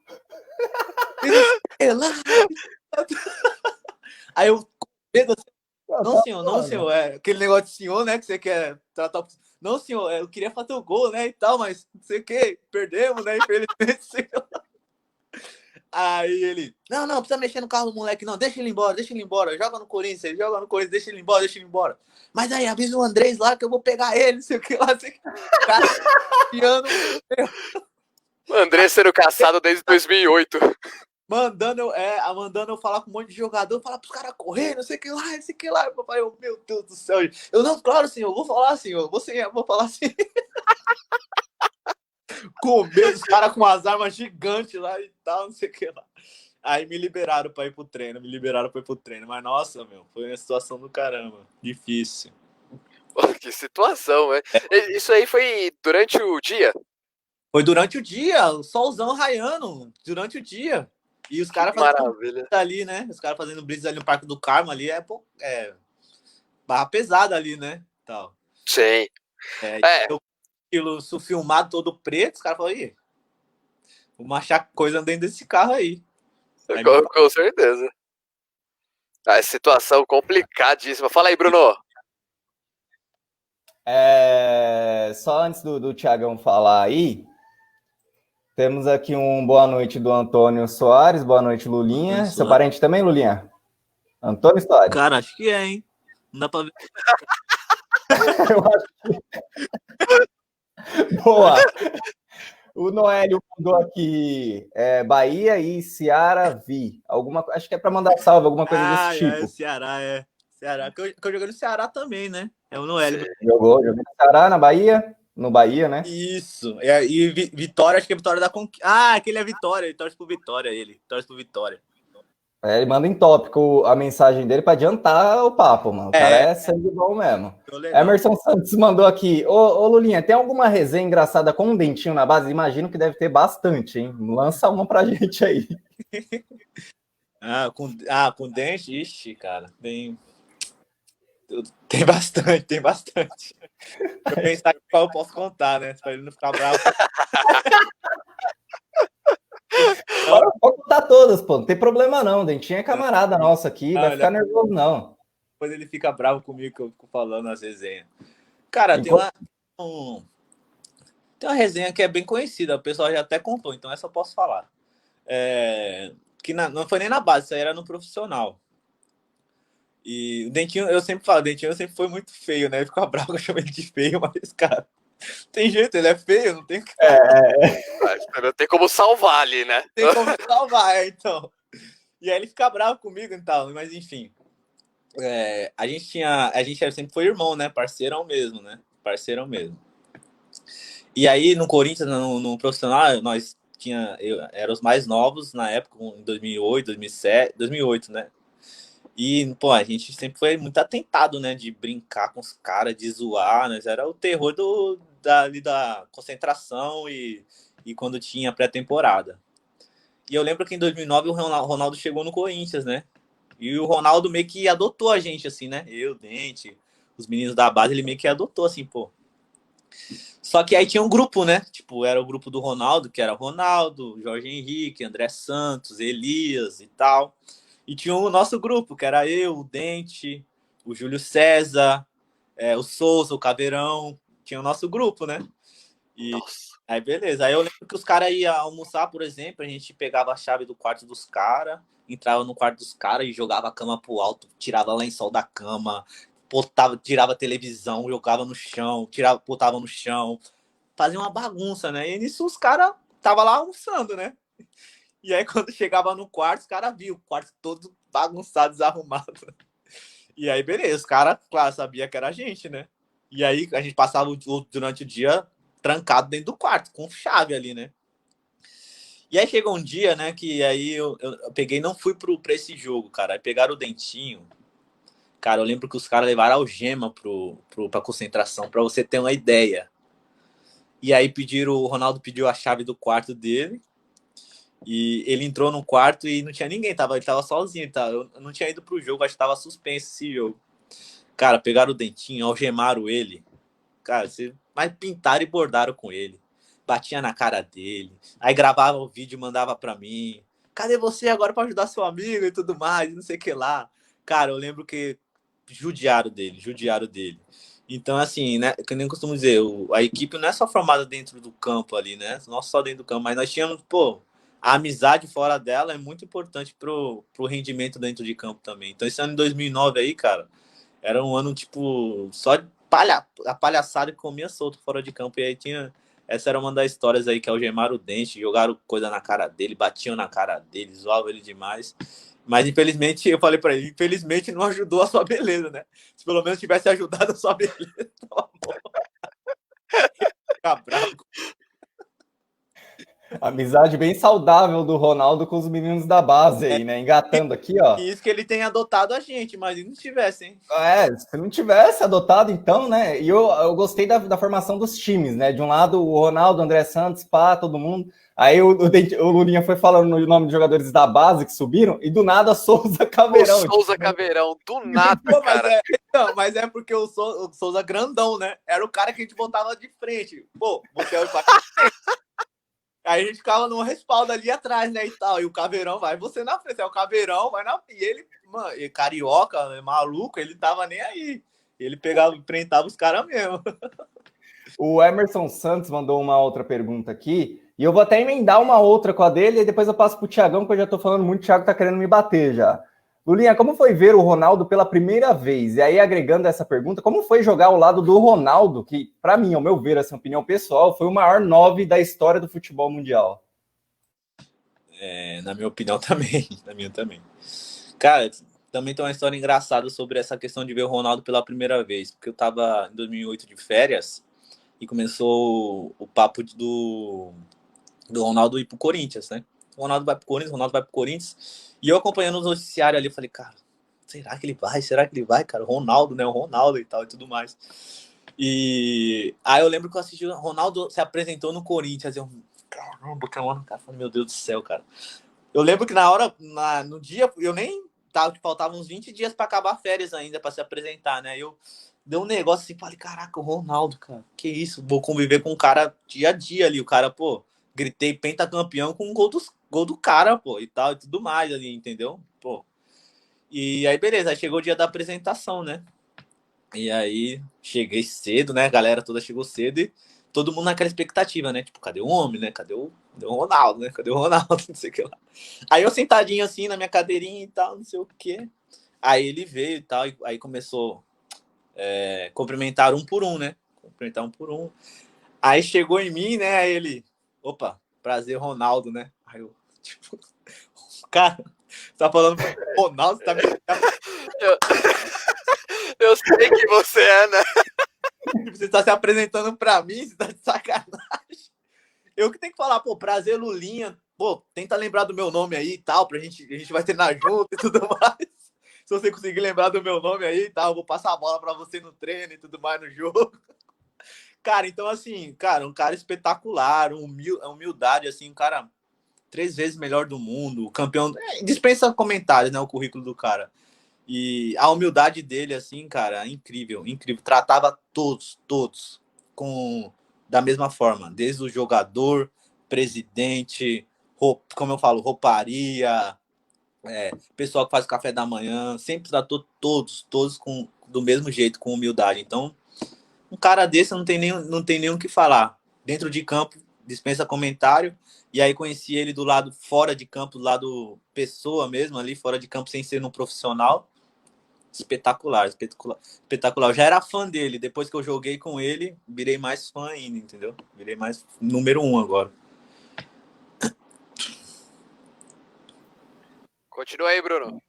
Aí eu, medo assim, não, senhor, aquele negócio de senhor, né, que você quer tratar. Não, senhor, eu queria fazer o gol, né, e tal, mas não sei o que, perdemos, né, infelizmente, senhor. Aí ele, não precisa mexer no carro do moleque, não, deixa ele embora, joga no Corinthians, deixa ele embora. Mas aí, avisa o Andrés lá que eu vou pegar ele, não sei o que lá, sei que. Cara, piano. O André sendo caçado desde 2008. Mandando eu falar com um monte de jogador, falar pros caras correr, não sei o que lá, não sei o que lá. Papai, meu Deus do céu. Eu, não, claro, senhor, eu vou falar, senhor, vou falar assim. Com medo, os caras com as armas gigantes lá e tal, não sei o que lá. Aí me liberaram pra ir pro treino, Mas, nossa, meu, foi uma situação do caramba. Difícil. Que situação, né? Isso aí foi durante o dia? Foi durante o dia, o solzão raiando, durante o dia. E os caras fazendo blitz ali, né? Os caras fazendo blitz ali no Parque do Carmo ali, barra pesada ali, né? Tal. Sim. Aquilo filmado todo preto, os caras falaram, ih, vamos achar coisa dentro desse carro aí. Com certeza. A situação complicadíssima. Fala aí, Bruno. Só antes do Thiagão falar aí, temos aqui um boa noite do Antônio Soares, boa noite, Lulinha. Seu parente também, Lulinha? Antônio Soares. Cara, acho que é, hein? Não dá pra ver. Eu acho que... Boa! O Noélio mandou aqui Bahia e Ceará Vi. Acho que é para mandar salve, alguma coisa desse tipo. Ceará. Que eu joguei no Ceará também, né? É o Noélio. Jogou no Ceará, na Bahia? No Bahia, né? Isso. E Vitória, acho que é Vitória da Conquista. Ah, aquele é Vitória, ele torce pro Vitória, Ele manda em tópico a mensagem dele para adiantar o papo, mano. O cara é sangue bom mesmo. Emerson Santos mandou aqui. Ô, Lulinha, tem alguma resenha engraçada com um dentinho na base? Imagino que deve ter bastante, hein? Lança uma pra gente aí. Com dente? Ixi, cara. Tem bastante. Eu pensar qual eu posso contar, né? Pra ele não ficar bravo. Pode contar todas, pô. Não tem problema não. Dentinho é camarada nosso aqui. Vai ficar nervoso, não. Depois ele fica bravo comigo que eu fico falando as resenhas. Cara, tem uma resenha que é bem conhecida. O pessoal já até contou, então essa eu posso falar. Que não foi nem na base, isso aí era no profissional. E o Dentinho, eu sempre falo, o Dentinho sempre foi muito feio, né? Ele ficava bravo que eu chamei ele de feio, mas, cara, tem jeito, ele é feio, não tem... Não tem como salvar ali, né? Tem como salvar, então. E aí ele fica bravo comigo e tal, mas enfim. A gente sempre foi irmão, né? Parceirão mesmo. E aí, no Corinthians, no profissional, nós eram os mais novos na época, em 2008, 2007, 2008, né? E, pô, a gente sempre foi muito atentado, né? De brincar com os caras, de zoar, né? Era o terror da concentração e quando tinha pré-temporada. E eu lembro que em 2009 o Ronaldo chegou no Corinthians, né? E o Ronaldo meio que adotou a gente, assim, né? Eu, Dente, os meninos da base, ele meio que adotou, assim, pô. Só que aí tinha um grupo, né? Tipo, era o grupo do Ronaldo, que era Ronaldo, Jorge Henrique, André Santos, Elias e tal. E tinha o nosso grupo, que era eu, o Dente, o Júlio César, o Souza, o Caveirão. Tinha o nosso grupo, né? E Nossa. aí, beleza. Aí eu lembro que os caras iam almoçar, por exemplo, a gente pegava a chave do quarto dos caras, entrava no quarto dos caras e jogava a cama pro alto, tirava lençol da cama, tirava a televisão, jogava no chão, botava no chão, fazia uma bagunça, né? E nisso os caras estavam lá almoçando, né? E aí quando chegava no quarto, os caras viam o quarto todo bagunçado, desarrumado. E aí, beleza, os caras, claro, sabia que era a gente, né? E aí a gente passava durante o dia trancado dentro do quarto, com chave ali, né? E aí chegou um dia, né, que aí eu peguei e não fui pra esse jogo, cara. Aí pegaram o Dentinho. Cara, eu lembro que os caras levaram algema pra concentração, pra você ter uma ideia. E aí o Ronaldo pediu a chave do quarto dele. E ele entrou no quarto e não tinha ninguém, ele tava sozinho, tá? Eu não tinha ido pro jogo, acho que tava suspenso esse jogo. Cara, pegaram o Dentinho, algemaram ele. Cara, mas pintaram e bordaram com ele. Batia na cara dele. Aí gravava o vídeo e mandava pra mim. Cadê você agora pra ajudar seu amigo e tudo mais, não sei o que lá. Cara, eu lembro que judiaram dele. Então, assim, né, que eu nem costumo dizer, a equipe não é só formada dentro do campo ali, né? Não só dentro do campo, mas nós tínhamos, pô, a amizade fora dela é muito importante pro rendimento dentro de campo também. Então, esse ano de 2009 aí, cara, era um ano, tipo, só de a palhaçada que comia solto fora de campo. E aí tinha... Essa era uma das histórias aí que algemaram o Dente, jogaram coisa na cara dele, batiam na cara dele, zoavam ele demais. Mas, infelizmente, eu falei pra ele, infelizmente não ajudou a sua beleza, né? Se pelo menos tivesse ajudado a sua beleza, tava bom. Fica bravo. Amizade bem saudável do Ronaldo com os meninos da base aí, né? Engatando aqui, ó. E isso que ele tem adotado a gente, mas se não tivesse, hein? Se não tivesse adotado, então, né? E eu gostei da formação dos times, né? De um lado, o Ronaldo, o André Santos, pá, todo mundo. Aí o Lulinha foi falando o nome de jogadores da base que subiram, e do nada Souza Caveirão. O Souza Caveirão, do nada, Pô, cara. Mas é porque o Souza grandão, né? Era o cara que a gente botava de frente. Pô, você é o Aí a gente ficava num respaldo ali atrás, né, e tal. E o Caveirão vai, você na frente. É o Caveirão, vai na frente. E ele, mano, carioca, maluco, ele tava nem aí. Ele pegava, enfrentava os caras mesmo. O Emerson Santos mandou uma outra pergunta aqui, e eu vou até emendar uma outra com a dele, e depois eu passo pro Thiagão, que eu já tô falando muito, o Thiago tá querendo me bater já. Lulinha, como foi ver o Ronaldo pela primeira vez? E aí, agregando essa pergunta, como foi jogar ao lado do Ronaldo, que, para mim, ao meu ver, essa opinião pessoal, foi o maior 9 da história do futebol mundial? Na minha opinião também. Na minha também. Cara, também tem uma história engraçada sobre essa questão de ver o Ronaldo pela primeira vez. Porque eu tava em 2008 de férias e começou o papo do Ronaldo ir pro Corinthians, né? O Ronaldo vai pro Corinthians. E eu acompanhando os noticiários ali, eu falei, cara, será que ele vai? Será que ele vai, cara? O Ronaldo, né? O Ronaldo e tal e tudo mais. E aí eu lembro que eu assisti o Ronaldo se apresentou no Corinthians. Eu, caramba, cara, falei, meu Deus do céu, cara. Eu lembro que na hora, no dia, eu nem tava, faltavam uns 20 dias para acabar férias ainda para se apresentar, né? Eu deu um negócio assim, falei, caraca, o Ronaldo, cara, que isso? Vou conviver com o cara dia a dia ali. O cara, pô, gritei pentacampeão com o gol do cara, pô, e tal, e tudo mais ali, entendeu? Pô. E aí, beleza, aí chegou o dia da apresentação, né? E aí, cheguei cedo, né? A galera toda chegou cedo e todo mundo naquela expectativa, né? Tipo, cadê o homem, né? Cadê o Ronaldo, né? Cadê o Ronaldo? Não sei o que lá. Aí eu sentadinho assim na minha cadeirinha e tal, não sei o que. Aí ele veio e tal, e aí começou cumprimentar um por um, né? Cumprimentar um por um. Aí chegou em mim, né? Aí ele, opa, prazer, Ronaldo, né? Aí eu, tipo, cara, você tá falando pro Ronaldo, você tá me. Eu sei que você é, né? Você tá se apresentando pra mim, você tá de sacanagem. Eu que tenho que falar, pô, prazer, Lulinha. Pô, tenta lembrar do meu nome aí e tal, a gente vai treinar junto e tudo mais. Se você conseguir lembrar do meu nome aí e tal, eu vou passar a bola pra você no treino e tudo mais no jogo. Cara, então assim, cara, um cara espetacular, humildade, assim, um cara 3 vezes melhor do mundo, campeão, dispensa comentários, né, o currículo do cara. E a humildade dele, assim, cara, incrível, incrível. Tratava todos da mesma forma, desde o jogador, presidente, como eu falo, rouparia, pessoal que faz o café da manhã, sempre tratou todos do mesmo jeito, com humildade. Então, um cara desse não tem nem o que falar. Dentro de campo, dispensa comentário. E aí conheci ele do lado fora de campo, do lado pessoa mesmo, ali fora de campo, sem ser um profissional. Espetacular, espetacular, espetacular. Eu já era fã dele. Depois que eu joguei com ele, virei mais fã ainda, entendeu? Virei mais número 1 agora. Continua aí, Bruno.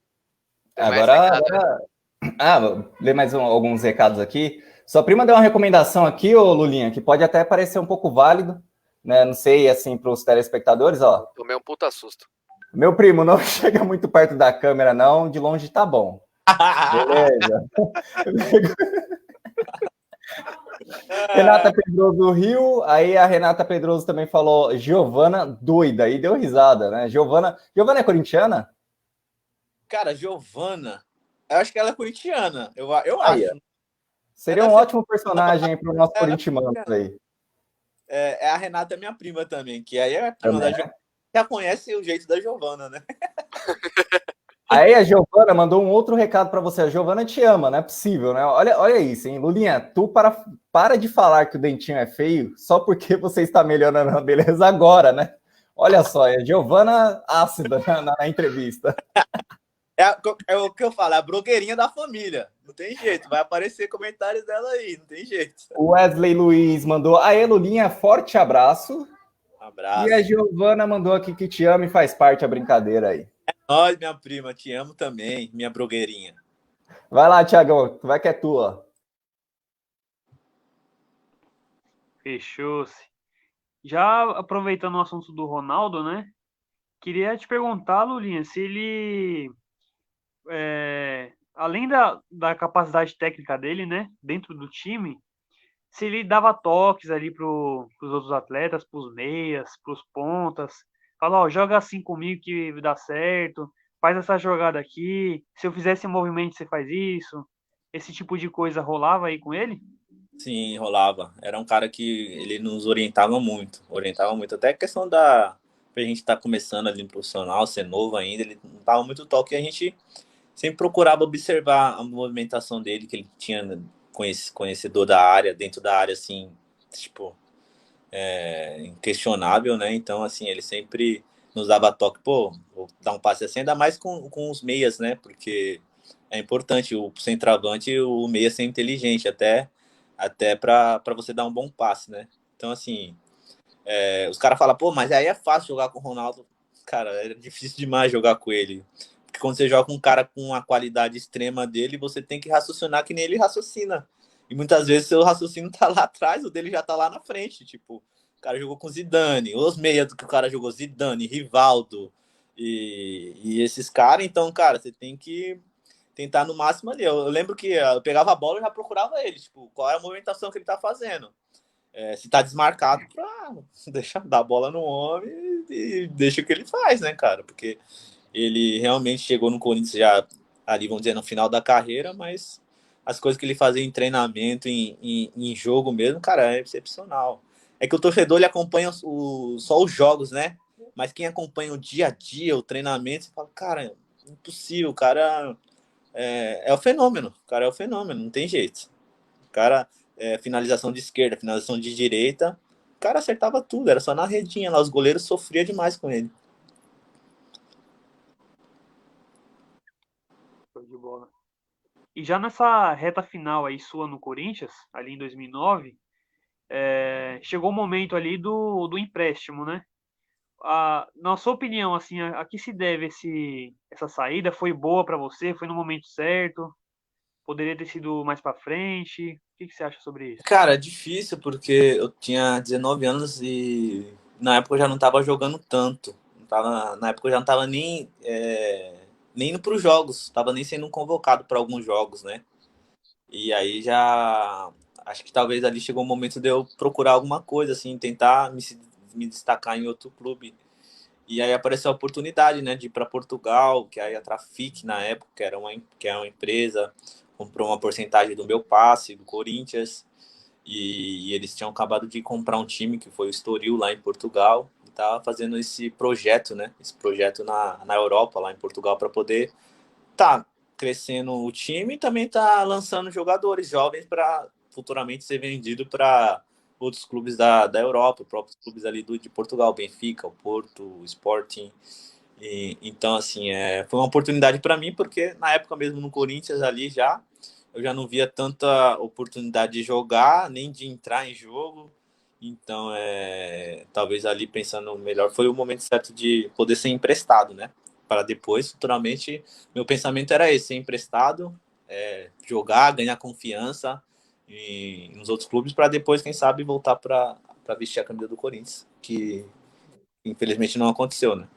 Tem mais Agora, recado, né? vou ler mais alguns recados aqui. Sua prima deu uma recomendação aqui, ô Lulinha, que pode até parecer um pouco válido, né? Não sei, assim, para os telespectadores, ó. Tomei um puta susto. Meu primo, não chega muito perto da câmera, não. De longe tá bom. Beleza. Renata Pedroso do Rio. Aí a Renata Pedroso também falou Giovana doida. E deu risada, né? Giovana é corintiana? Cara, Giovana, eu acho que ela é corintiana. Eu Aí, acho. seria um ótimo personagem para o nosso corintiano aí. A Renata é minha prima também, que aí é a prima Também, da Giovana. Já conhece o jeito da Giovana, né? Aí a Giovana mandou um outro recado para você. A Giovana te ama, não é possível, né? Olha isso, hein? Lulinha, tu para de falar que o dentinho é feio só porque você está melhorando a beleza agora, né? Olha só, é a Giovana ácida na entrevista. É o que eu falo, é a blogueirinha da família. Não tem jeito, vai aparecer comentários dela aí, não tem jeito. O Wesley Luiz mandou, aê, Lulinha, forte abraço. Um abraço. E a Giovana mandou aqui que te ama e faz parte a brincadeira aí. Nós, minha prima, te amo também, minha blogueirinha. Vai lá, Thiagão, vai que é tua. Fechou-se. Já aproveitando o assunto do Ronaldo, né? Queria te perguntar, Lulinha, se ele, além da capacidade técnica dele, né, dentro do time, se ele dava toques ali para os outros atletas, para os meias, para os pontas, fala, ó, joga assim comigo que dá certo, faz essa jogada aqui, se eu fizer esse movimento você faz isso, esse tipo de coisa rolava aí com ele? Sim, rolava. Era um cara que ele nos orientava muito. Orientava muito. Até a questão da... Pra gente estar começando ali no profissional, ser novo ainda, ele não dava muito toque. E a gente sempre procurava observar a movimentação dele, que ele tinha conhecedor da área, dentro da área, assim, tipo, inquestionável, né? Então, assim, ele sempre nos dava toque. Pô, vou dar um passe assim, ainda mais com os meias, né? Porque é importante o centroavante, o meia ser inteligente, até para você dar um bom passe, né? Então, assim, os caras falam, pô, mas aí é fácil jogar com o Ronaldo. Cara, é difícil demais jogar com ele. Porque quando você joga com um cara com a qualidade extrema dele, você tem que raciocinar que nem ele raciocina. E muitas vezes seu raciocínio tá lá atrás, o dele já tá lá na frente. Tipo, o cara jogou com Zidane, os meias que o cara jogou, Zidane, Rivaldo e esses caras. Então, cara, você tem que tentar no máximo ali. Eu lembro que eu pegava a bola e já procurava ele, tipo, qual é a movimentação que ele tá fazendo. Se tá desmarcado, deixa dar a bola no homem e deixa o que ele faz, né, cara? Porque ele realmente chegou no Corinthians já ali, vamos dizer, no final da carreira, mas as coisas que ele fazia em treinamento, em jogo mesmo, cara, é excepcional. É que o torcedor ele acompanha só os jogos, né? Mas quem acompanha o dia a dia, o treinamento, você fala, cara, impossível, o cara é o fenômeno, o cara é o fenômeno, não tem jeito. O cara, finalização de esquerda, finalização de direita, o cara acertava tudo, era só na redinha lá, os goleiros sofriam demais com ele. Show de bola. E já nessa reta final aí sua no Corinthians, ali em 2009, chegou o momento ali do empréstimo, né? Na sua opinião, assim, a que se deve essa saída? Foi boa para você? Foi no momento certo? Poderia ter sido mais para frente? O que você acha sobre isso? Cara, é difícil porque eu tinha 19 anos e na época eu já não tava jogando tanto. Na época eu já não tava nem indo para os jogos, tava nem sendo convocado para alguns jogos, né? E aí já acho que talvez ali chegou o momento de eu procurar alguma coisa, assim, tentar me destacar em outro clube. E aí apareceu a oportunidade, né, de ir para Portugal, que aí a Trafic na época, que é uma empresa, comprou uma porcentagem do meu passe, do Corinthians, e eles tinham acabado de comprar um time que foi o Estoril lá em Portugal. tá fazendo esse projeto, né? Esse projeto na Europa, lá em Portugal, para poder tá crescendo o time e também tá lançando jogadores jovens para futuramente ser vendido para outros clubes da Europa, próprios clubes ali de Portugal, Benfica, o Porto, o Sporting. Então, assim, foi uma oportunidade para mim, porque na época mesmo no Corinthians ali eu já não via tanta oportunidade de jogar, nem de entrar em jogo. Então, talvez ali pensando melhor, foi o momento certo de poder ser emprestado, né? Para depois, futuramente, meu pensamento era esse, ser emprestado, jogar, ganhar confiança nos outros clubes, para depois, quem sabe, voltar para vestir a camisa do Corinthians, que infelizmente não aconteceu, né?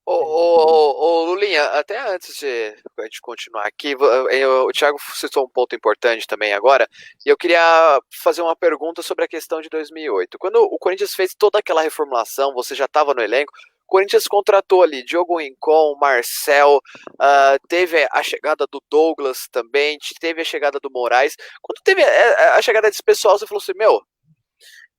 Ô, Lulinha, até antes de a gente continuar aqui, o Thiago citou um ponto importante também agora, e eu queria fazer uma pergunta sobre a questão de 2008. Quando o Corinthians fez toda aquela reformulação, você já estava no elenco, o Corinthians contratou ali Diogo Rincon, Marcel, teve a chegada do Douglas também, teve a chegada do Moraes. Quando teve a chegada desse pessoal, você falou assim, meu,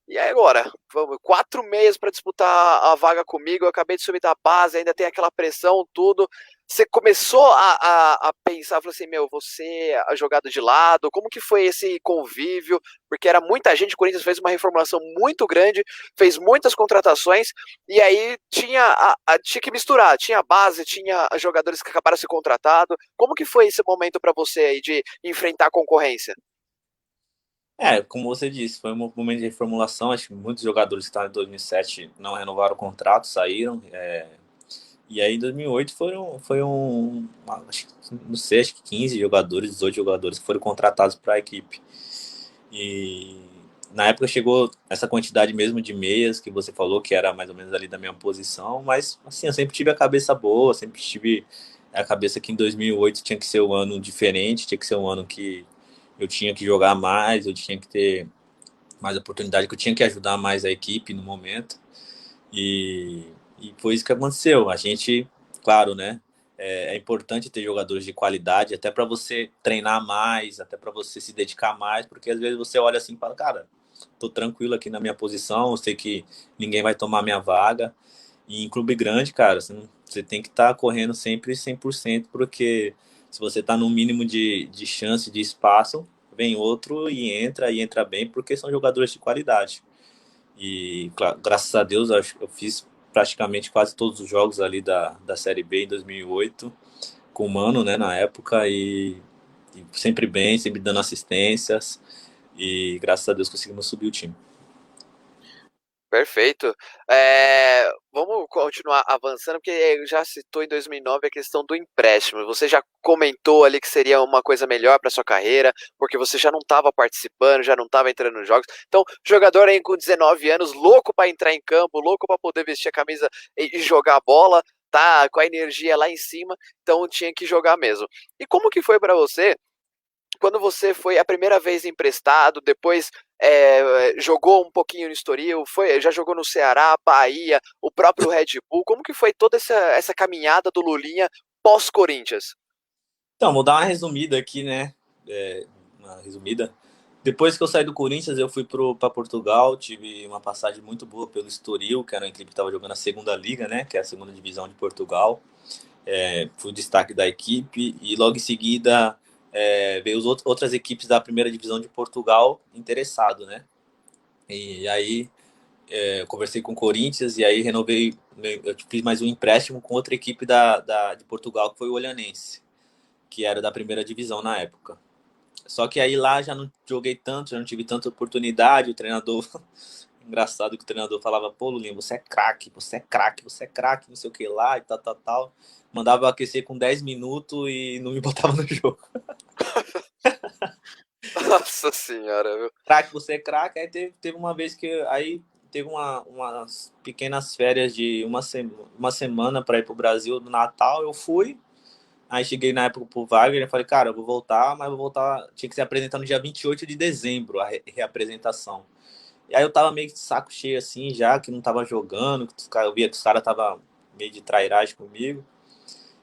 e aí agora? Vamos, 4 meses para disputar a vaga comigo, eu acabei de subir da base, ainda tem aquela pressão, tudo. Você começou a pensar, falou assim, meu, você jogado de lado, como que foi esse convívio? Porque era muita gente, o Corinthians fez uma reformulação muito grande, fez muitas contratações, e aí tinha que misturar, tinha base, tinha jogadores que acabaram de ser contratados. Como que foi esse momento para você aí de enfrentar a concorrência? Como você disse, foi um momento de reformulação. Acho que muitos jogadores que estavam em 2007 não renovaram o contrato, saíram. E aí em 2008 não sei, acho que 15 jogadores, 18 jogadores que foram contratados para a equipe. E na época chegou essa quantidade mesmo de meias que você falou, que era mais ou menos ali da minha posição, mas assim, eu sempre tive a cabeça boa, sempre tive a cabeça que em 2008 tinha que ser um ano diferente, tinha que ser um ano que eu tinha que jogar mais, eu tinha que ter mais oportunidade, que eu tinha que ajudar mais a equipe no momento. E, e foi isso que aconteceu. A gente, claro, né? É importante ter jogadores de qualidade, até para você treinar mais, até para você se dedicar mais, porque às vezes você olha assim e fala, cara, tô tranquilo aqui na minha posição, eu sei que ninguém vai tomar minha vaga. E em clube grande, cara, você tem que estar correndo sempre 100%, porque se você está no mínimo de chance, de espaço, vem outro e entra bem, porque são jogadores de qualidade. E graças a Deus eu fiz praticamente quase todos os jogos ali da Série B em 2008 com o Mano, né, na época, e sempre bem, sempre dando assistências, e graças a Deus conseguimos subir o time. Perfeito. Vamos continuar avançando, porque já citou em 2009 a questão do empréstimo. Você já comentou ali que seria uma coisa melhor para sua carreira, porque você já não estava participando, já não estava entrando nos jogos. Então, jogador aí com 19 anos, louco para entrar em campo, louco para poder vestir a camisa e jogar bola, tá com a energia lá em cima, então tinha que jogar mesmo. E como que foi para você quando você foi a primeira vez emprestado, depois jogou um pouquinho no Estoril, já jogou no Ceará, Bahia, o próprio Red Bull, como que foi toda essa caminhada do Lulinha pós-Corinthians? Então, vou dar uma resumida aqui, né? Uma resumida. Depois que eu saí do Corinthians, eu fui para Portugal, tive uma passagem muito boa pelo Estoril, que era uma equipe que estava jogando a segunda liga, né? Que é a segunda divisão de Portugal. Fui destaque da equipe e logo em seguida veio outras equipes da primeira divisão de Portugal interessado, né? E aí eu conversei com o Corinthians e aí renovei, eu fiz mais um empréstimo com outra equipe de Portugal, que foi o Olhanense, que era da primeira divisão na época. Só que aí lá já não joguei tanto, já não tive tanta oportunidade, o treinador... Engraçado que o treinador falava, pô, Lulinha, você é craque, você é craque, você é craque, não sei o que lá e tal. Mandava eu aquecer com 10 minutos e não me botava no jogo. Nossa senhora, viu? Craque, você é craque. Aí teve uma vez que aí teve umas pequenas férias de uma semana para ir pro Brasil no Natal, eu fui. Aí cheguei na época pro Wagner e falei, cara, eu vou voltar, mas vou voltar, tinha que se apresentar no dia 28 de dezembro, a reapresentação. E aí eu tava meio de saco cheio assim, já que não tava jogando, eu via que os caras tava meio de trairagem comigo.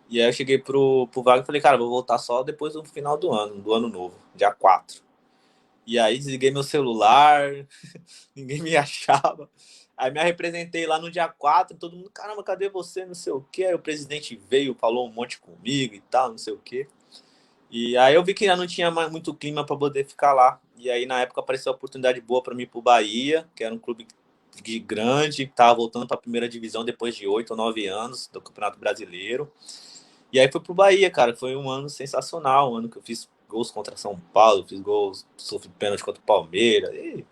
E aí eu cheguei pro Wagner e falei, cara, vou voltar só depois do final do ano novo, dia 4. E aí desliguei meu celular, ninguém me achava. Aí me representei lá no dia 4, todo mundo, caramba, cadê você? Não sei o quê. Aí o presidente veio, falou um monte comigo e tal, não sei o quê. E aí eu vi que já não tinha mais muito clima para poder ficar lá. E aí na época apareceu a oportunidade boa para mim ir pro Bahia, que era um clube grande, que estava voltando para a primeira divisão depois de 8 ou 9 anos do Campeonato Brasileiro. E aí fui pro Bahia, cara. Foi um ano sensacional, um ano que eu fiz gols contra São Paulo, fiz gols, sofri pênalti contra o Palmeiras, e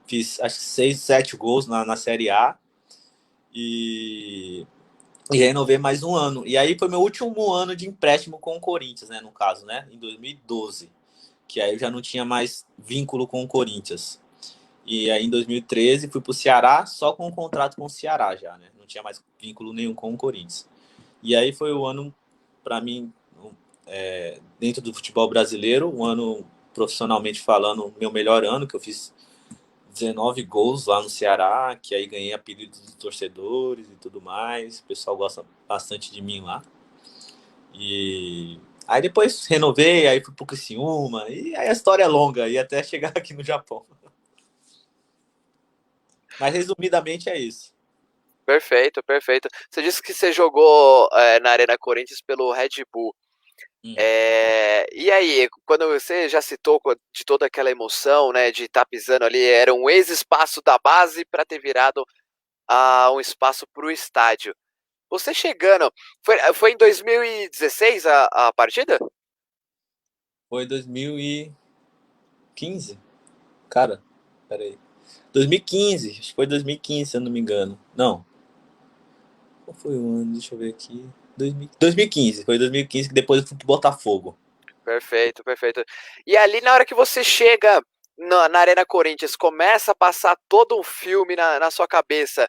fiz acho que 6, 7 gols na Série A. E renovei mais um ano. E aí foi meu último ano de empréstimo com o Corinthians, né? No caso, né? Em 2012. Que aí eu já não tinha mais vínculo com o Corinthians. E aí em 2013 fui pro Ceará, só com um contrato com o Ceará já, né? Não tinha mais vínculo nenhum com o Corinthians. E aí foi o ano, para mim, dentro do futebol brasileiro, um ano profissionalmente falando, meu melhor ano, que eu fiz 19 gols lá no Ceará, que aí ganhei apelidos dos torcedores e tudo mais. O pessoal gosta bastante de mim lá. E aí depois renovei, aí fui pro Criciúma, e aí a história é longa, e até chegar aqui no Japão. Mas resumidamente é isso. Perfeito, perfeito. Você disse que você jogou na Arena Corinthians pelo Red Bull. E aí, quando você já citou de toda aquela emoção, né, de estar pisando ali, era um ex-espaço da base para ter virado um espaço para o estádio. Você chegando, foi em 2016 a partida? Foi 2015? Cara, peraí. 2015, acho que foi 2015, se eu não me engano. Não. Qual foi o ano? Deixa eu ver aqui. 2015, foi 2015 que depois eu fui pro Botafogo. Perfeito, perfeito. E ali na hora que você chega na Arena Corinthians, começa a passar todo um filme na sua cabeça.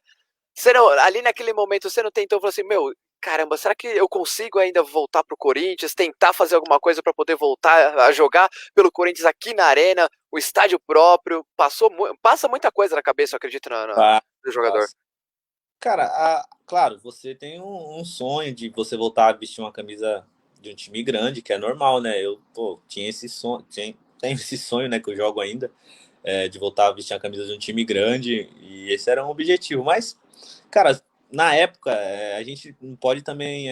Você não, ali naquele momento você não tentou falar assim, meu, caramba, será que eu consigo ainda voltar pro Corinthians, tentar fazer alguma coisa para poder voltar a jogar pelo Corinthians aqui na Arena, o estádio próprio, passa muita coisa na cabeça, eu acredito, no jogador. Cara, claro, você tem um sonho de você voltar a vestir uma camisa de um time grande, que é normal, né? Eu, tinha esse sonho, tenho esse sonho, né, que eu jogo ainda, de voltar a vestir a camisa de um time grande, e esse era um objetivo. Mas, cara, na época, a gente não pode também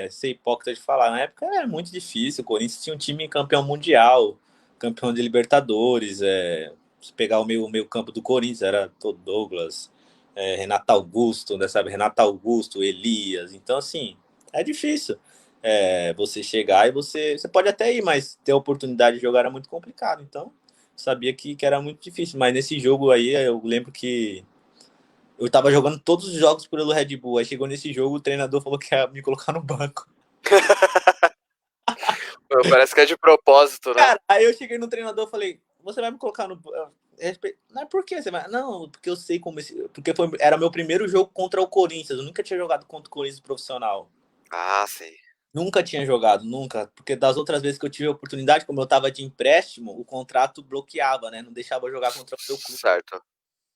ser hipócrita de falar. Na época era muito difícil, o Corinthians tinha um time campeão mundial, campeão de Libertadores, se pegar o meio campo do Corinthians, era todo Douglas, Renato Augusto, né, sabe? Renato Augusto, Elias. Então, assim, é difícil você chegar e você pode até ir, mas ter a oportunidade de jogar era muito complicado. Então, sabia que era muito difícil. Mas nesse jogo aí, eu lembro que eu tava jogando todos os jogos pelo Red Bull. Aí chegou nesse jogo, o treinador falou que ia me colocar no banco. Parece que é de propósito, né? Cara, aí eu cheguei no treinador e falei, você vai me colocar no... Não é por que você vai... Não, porque eu sei como... Porque era meu primeiro jogo contra o Corinthians. Eu nunca tinha jogado contra o Corinthians profissional. Ah, sim. Nunca tinha jogado, nunca. Porque das outras vezes que eu tive a oportunidade, como eu tava de empréstimo, o contrato bloqueava, né? Não deixava eu jogar contra o meu clube. Certo,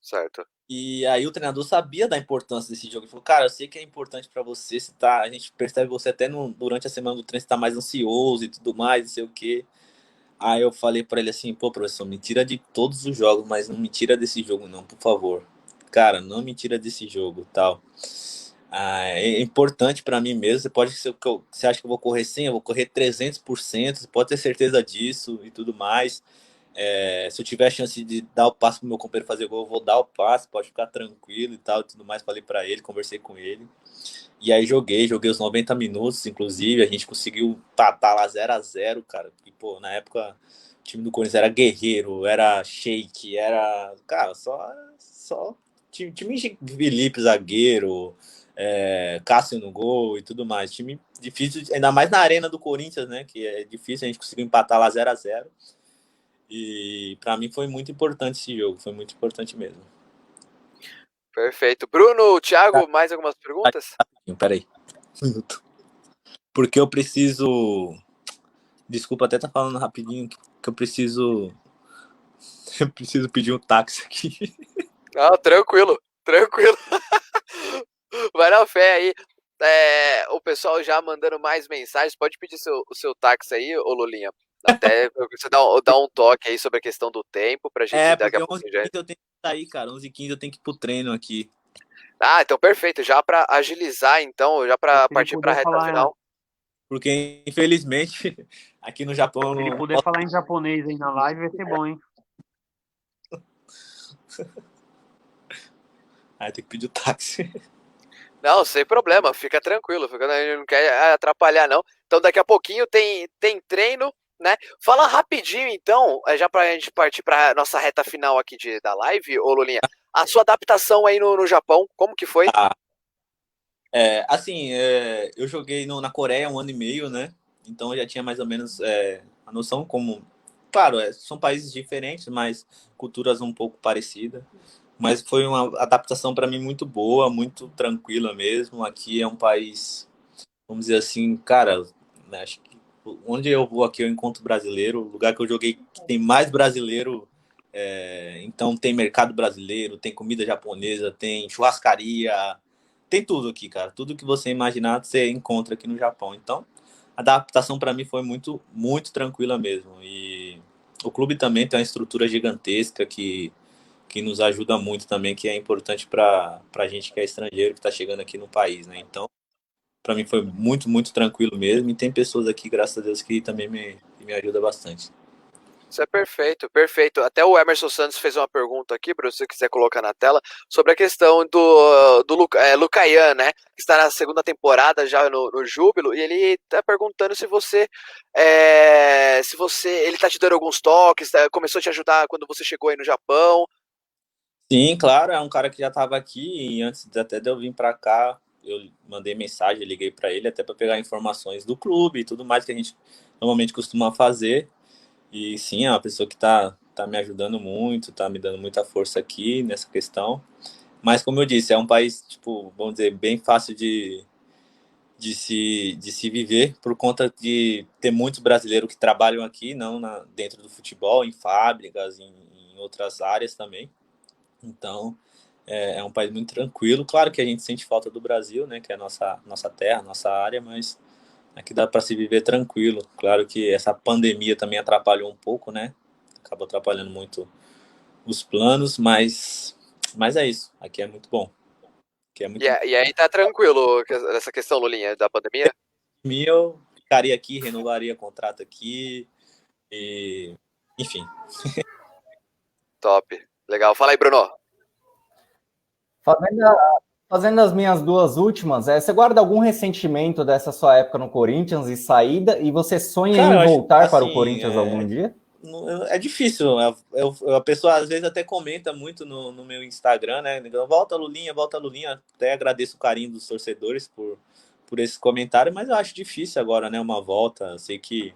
certo. E aí o treinador sabia da importância desse jogo. Ele falou, cara, eu sei que é importante pra você, a gente percebe você até durante a semana do treino, você tá mais ansioso e tudo mais, não sei o quê. Aí eu falei pra ele assim, pô, professor, me tira de todos os jogos, mas não me tira desse jogo não, por favor. Cara, não me tira desse jogo, tal. É importante pra mim mesmo, você acha que eu vou correr 100, eu vou correr 300%, você pode ter certeza disso e tudo mais. Se eu tiver a chance de dar o passe pro meu companheiro fazer gol, eu vou dar o passe, pode ficar tranquilo e tal, e tudo mais. Falei pra ele, conversei com ele. E aí joguei os 90 minutos, inclusive, a gente conseguiu empatar lá 0-0, cara. E, pô, na época o time do Corinthians era guerreiro, era Sheik, era, cara, só time de Felipe, zagueiro, Cássio no gol e tudo mais. Time difícil, ainda mais na arena do Corinthians, né, que é difícil, a gente conseguiu empatar lá 0-0. E pra mim foi muito importante esse jogo, foi muito importante mesmo. Perfeito. Bruno, Thiago, mais algumas perguntas? Peraí. Um minuto. Porque eu preciso. Desculpa até estar falando rapidinho, que eu preciso. Eu preciso pedir um táxi aqui. Não, tranquilo, tranquilo. Vai na fé aí. O pessoal já mandando mais mensagens. Pode pedir o seu táxi aí, ô Lulinha. Até você dá um toque aí sobre a questão do tempo pra gente daqui Porque a 11 pouco h já. 15 eu tenho que sair, cara. 11 h 15 eu tenho que ir pro treino aqui. Ah, então perfeito. Já pra agilizar, então, já pra Se ele partir pra puder reta falar, final. Porque, infelizmente, aqui no Japão eu se ele não puder falar em japonês aí na live, vai ser bom, hein? tem que pedir o táxi. Não, sem problema, fica tranquilo, a gente não quer atrapalhar, não. Então, daqui a pouquinho tem treino, né? Fala rapidinho, então, já pra gente partir pra nossa reta final aqui da live, ô Lulinha, a sua adaptação aí no Japão, como que foi? Assim, eu joguei na Coreia 1 ano e meio, né? Então eu já tinha mais ou menos a noção como... Claro, são países diferentes, mas culturas um pouco parecidas. Mas foi uma adaptação para mim muito boa, muito tranquila mesmo. Aqui é um país, vamos dizer assim, cara, né, acho que onde eu vou aqui eu encontro brasileiro. O lugar que eu joguei que tem mais brasileiro, então tem mercado brasileiro, tem comida japonesa, tem churrascaria, tem tudo aqui, cara. Tudo que você imaginar você encontra aqui no Japão. Então a adaptação para mim foi muito, muito tranquila mesmo. E o clube também tem uma estrutura gigantesca que nos ajuda muito também, que é importante para a gente que é estrangeiro, que está chegando aqui no país, né? Então, para mim foi muito, muito tranquilo mesmo. E tem pessoas aqui, graças a Deus, que também me ajudam bastante. Isso é perfeito, perfeito. Até o Emerson Santos fez uma pergunta aqui, para você quiser colocar na tela, sobre a questão do Lucayan, né? Que está na segunda temporada já no Júbilo, e ele está perguntando ele está te dando alguns toques, começou a te ajudar quando você chegou aí no Japão. Sim, claro, é um cara que já estava aqui e antes até de eu vir para cá, eu mandei mensagem, liguei para ele até para pegar informações do clube e tudo mais que a gente normalmente costuma fazer. E sim, é uma pessoa que tá me ajudando muito, tá me dando muita força aqui nessa questão. Mas como eu disse, é um país, tipo, vamos dizer, bem fácil de se viver por conta de ter muitos brasileiros que trabalham aqui, não dentro do futebol, em fábricas, em outras áreas também. Então, é um país muito tranquilo. Claro que a gente sente falta do Brasil, né, que é a nossa terra, nossa área, mas aqui dá para se viver tranquilo. Claro que essa pandemia também atrapalhou um pouco, né? Acabou atrapalhando muito os planos, mas é isso. Aqui é muito bom. Aqui é muito bom. E aí tá tranquilo essa questão, Lulinha, da pandemia? Eu ficaria aqui, renovaria contrato aqui e enfim. Top. Legal. Fala aí, Bruno. Fazendo, fazendo as minhas duas últimas, você guarda algum ressentimento dessa sua época no Corinthians e saída, e você sonha Cara, em eu acho voltar para o assim, Corinthians algum dia? é difícil. A pessoa às vezes até comenta muito no meu Instagram, né? Volta Lulinha, volta Lulinha. Até agradeço o carinho dos torcedores por esse comentário, mas eu acho difícil agora, né? Uma volta. Eu sei que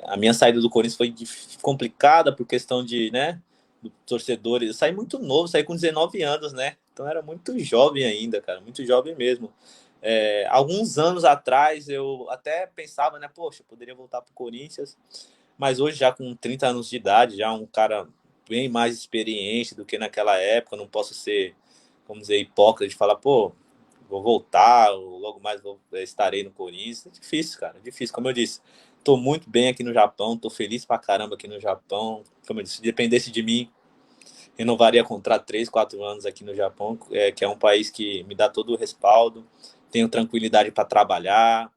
a minha saída do Corinthians foi complicada por questão de, né? Do torcedores. Eu saí muito novo, saí com 19 anos, né? Então era muito jovem ainda, cara, muito jovem mesmo. Alguns anos atrás eu até pensava, né? Poxa, eu poderia voltar pro Corinthians. Mas hoje, já com 30 anos de idade, já um cara bem mais experiente do que naquela época, não posso ser, vamos dizer, hipócrita de falar, pô, vou voltar, ou logo mais estarei no Corinthians. É difícil, cara, é difícil. Como eu disse, tô muito bem aqui no Japão, tô feliz pra caramba aqui no Japão. Como eu disse, se dependesse de mim, renovaria contrato 3, 4 anos aqui no Japão, que é um país que me dá todo o respaldo, tenho tranquilidade para trabalhar,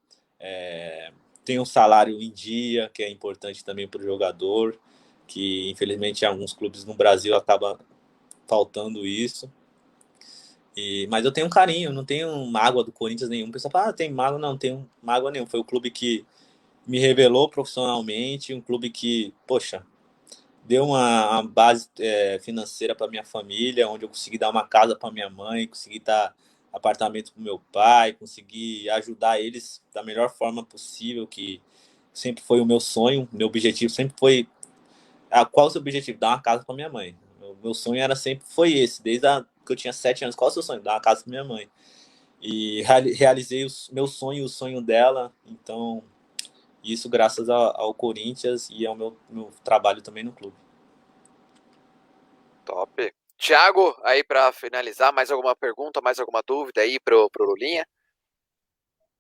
tem um salário em dia, que é importante também para o jogador, que infelizmente em alguns clubes no Brasil acaba faltando isso. Mas eu tenho um carinho, não tenho mágoa do Corinthians nenhum. O pessoal fala, tem mágoa? Não, tenho mágoa nenhum. Foi o clube que me revelou profissionalmente, um clube que, poxa, deu uma base financeira para minha família, onde eu consegui dar uma casa para minha mãe, consegui dar apartamento para meu pai, consegui ajudar eles da melhor forma possível, que sempre foi o meu sonho, meu objetivo sempre foi... qual é o seu objetivo? Dar uma casa para minha mãe. Meu sonho foi esse, desde que eu tinha 7 anos. Qual é o seu sonho? Dar uma casa para minha mãe. E realizei o meu sonho, o sonho dela, então isso graças ao Corinthians e ao meu trabalho também no clube. Top. Thiago, aí para finalizar, mais alguma pergunta, mais alguma dúvida aí pro Lulinha?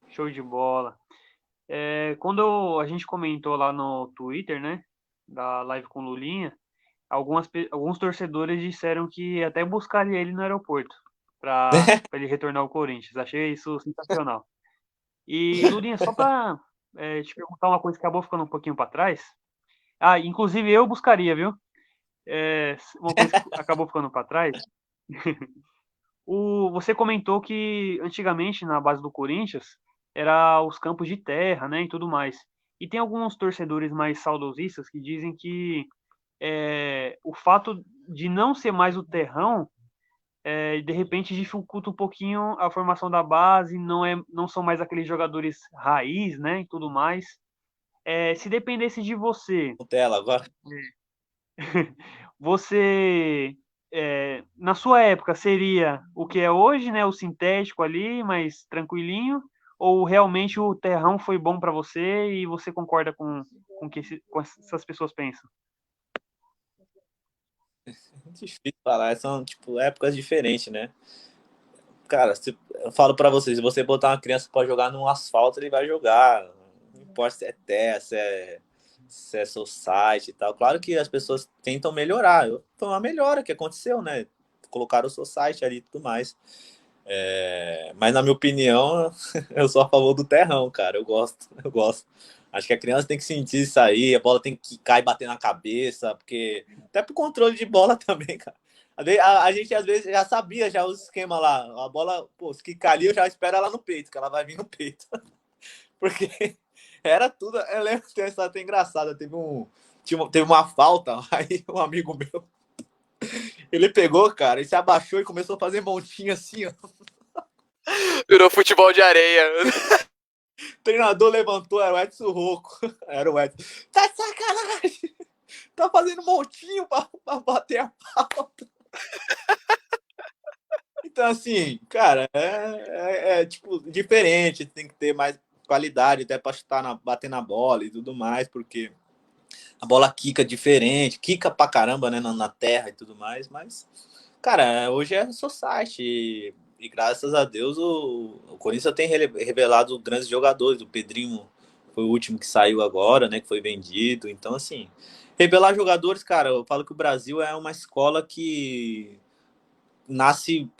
Show de bola. Quando a gente comentou lá no Twitter, né, da live com o Lulinha, alguns torcedores disseram que até buscaria ele no aeroporto para ele retornar ao Corinthians. Achei isso sensacional. E, Lulinha, só para te perguntar uma coisa que acabou ficando um pouquinho para trás. Ah, inclusive eu buscaria, viu? Uma coisa que acabou ficando para trás. Você comentou que antigamente na base do Corinthians era os campos de terra, né, e tudo mais. E tem alguns torcedores mais saudosistas que dizem que o fato de não ser mais o terrão, de repente dificulta um pouquinho a formação da base, não são mais aqueles jogadores raiz, né, e tudo mais. Se dependesse de você, Tela agora. você, na sua época, seria o que é hoje, né? O sintético ali, mais tranquilinho? Ou realmente o terrão foi bom para você e você concorda com o que com essas pessoas pensam? Difícil falar, são tipo épocas diferentes, né? Cara, eu falo pra vocês, se você botar uma criança pra jogar no asfalto, ele vai jogar. Não importa se é terra, se é society e tal. Claro que as pessoas tentam melhorar. Foi uma melhora que aconteceu, né? Colocaram o society ali e tudo mais. Mas na minha opinião, eu sou a favor do terrão, cara. Eu gosto. Acho que a criança tem que sentir isso aí, a bola tem que cair e bater na cabeça, porque até pro controle de bola também, cara. A gente às vezes já sabia já os esquemas lá. A bola, pô, se quicar ali, eu já espero ela no peito, que ela vai vir no peito. Porque era tudo. Eu lembro que tem essa até engraçada. Teve uma falta, aí um amigo meu, ele pegou, cara, e se abaixou e começou a fazer montinha assim, ó. Virou futebol de areia. O treinador levantou, era o Edson Rocco. Era o Edson. Tá de sacanagem! Tá fazendo montinho pra bater a falta. Então, assim, cara, tipo diferente. Tem que ter mais qualidade até pra bater na bola e tudo mais, porque a bola quica diferente, quica pra caramba, né, na terra e tudo mais, mas, cara, hoje é society e graças a Deus o Corinthians tem revelado grandes jogadores. O Pedrinho foi o último que saiu agora, né, que foi vendido. Então, assim, revelar jogadores, cara, eu falo que o Brasil é uma escola que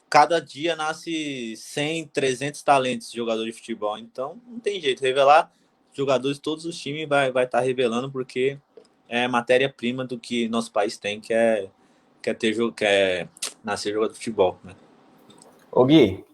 cada dia nasce 100, 300 talentos de jogador de futebol. Então, não tem jeito, revelar jogadores, todos os times vai estar revelando, porque é matéria-prima do que nosso país tem, quer nascer jogador de futebol, né? Ô Gui,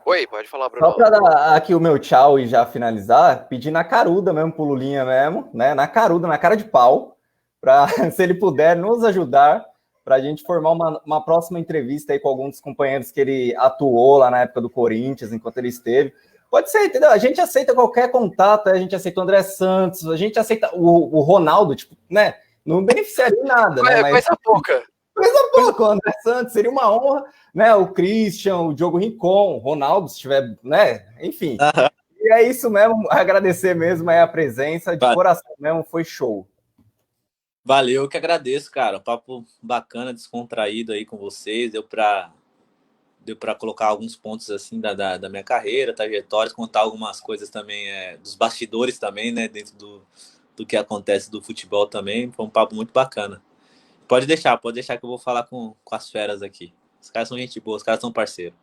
Oi, pode falar, só Bruno. para dar aqui o meu tchau e já finalizar, pedir na caruda mesmo pro Lulinha mesmo, né? Na caruda, na cara de pau, para se ele puder nos ajudar para a gente formar uma próxima entrevista aí com alguns dos companheiros que ele atuou lá na época do Corinthians, enquanto ele esteve. Pode ser, entendeu? A gente aceita qualquer contato, a gente aceita o André Santos, a gente aceita o Ronaldo, tipo, né? Não beneficiaria em nada, né? Mas Coisa pouca. coisa pouca, o André Santos, seria uma honra, né? O Christian, o Diogo Rincon, o Ronaldo, se tiver, né? Enfim. E é isso mesmo, agradecer mesmo aí a presença, de coração mesmo, foi show. Valeu, eu que agradeço, cara. Papo bacana, descontraído aí com vocês. Deu pra colocar alguns pontos assim da minha carreira, trajetórias, contar algumas coisas também dos bastidores também, né? Dentro do que acontece do futebol também. Foi um papo muito bacana. Pode deixar que eu vou falar com as feras aqui. Os caras são gente boa, os caras são parceiros.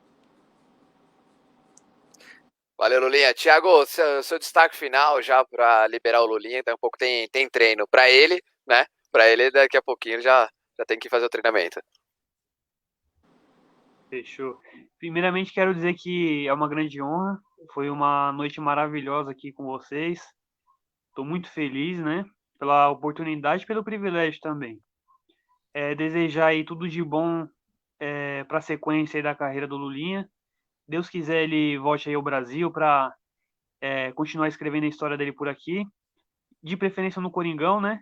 Valeu, Lulinha. Thiago, seu destaque final já para liberar o Lulinha, então um pouco tem treino para ele, né? Para ele, daqui a pouquinho já tem que fazer o treinamento. Fechou. Primeiramente, quero dizer que é uma grande honra. Foi uma noite maravilhosa aqui com vocês. Estou muito feliz, né? Pela oportunidade e pelo privilégio também. Desejar aí tudo de bom para a sequência aí da carreira do Lulinha. Deus quiser, ele volte aí ao Brasil para continuar escrevendo a história dele por aqui. De preferência no Coringão, né?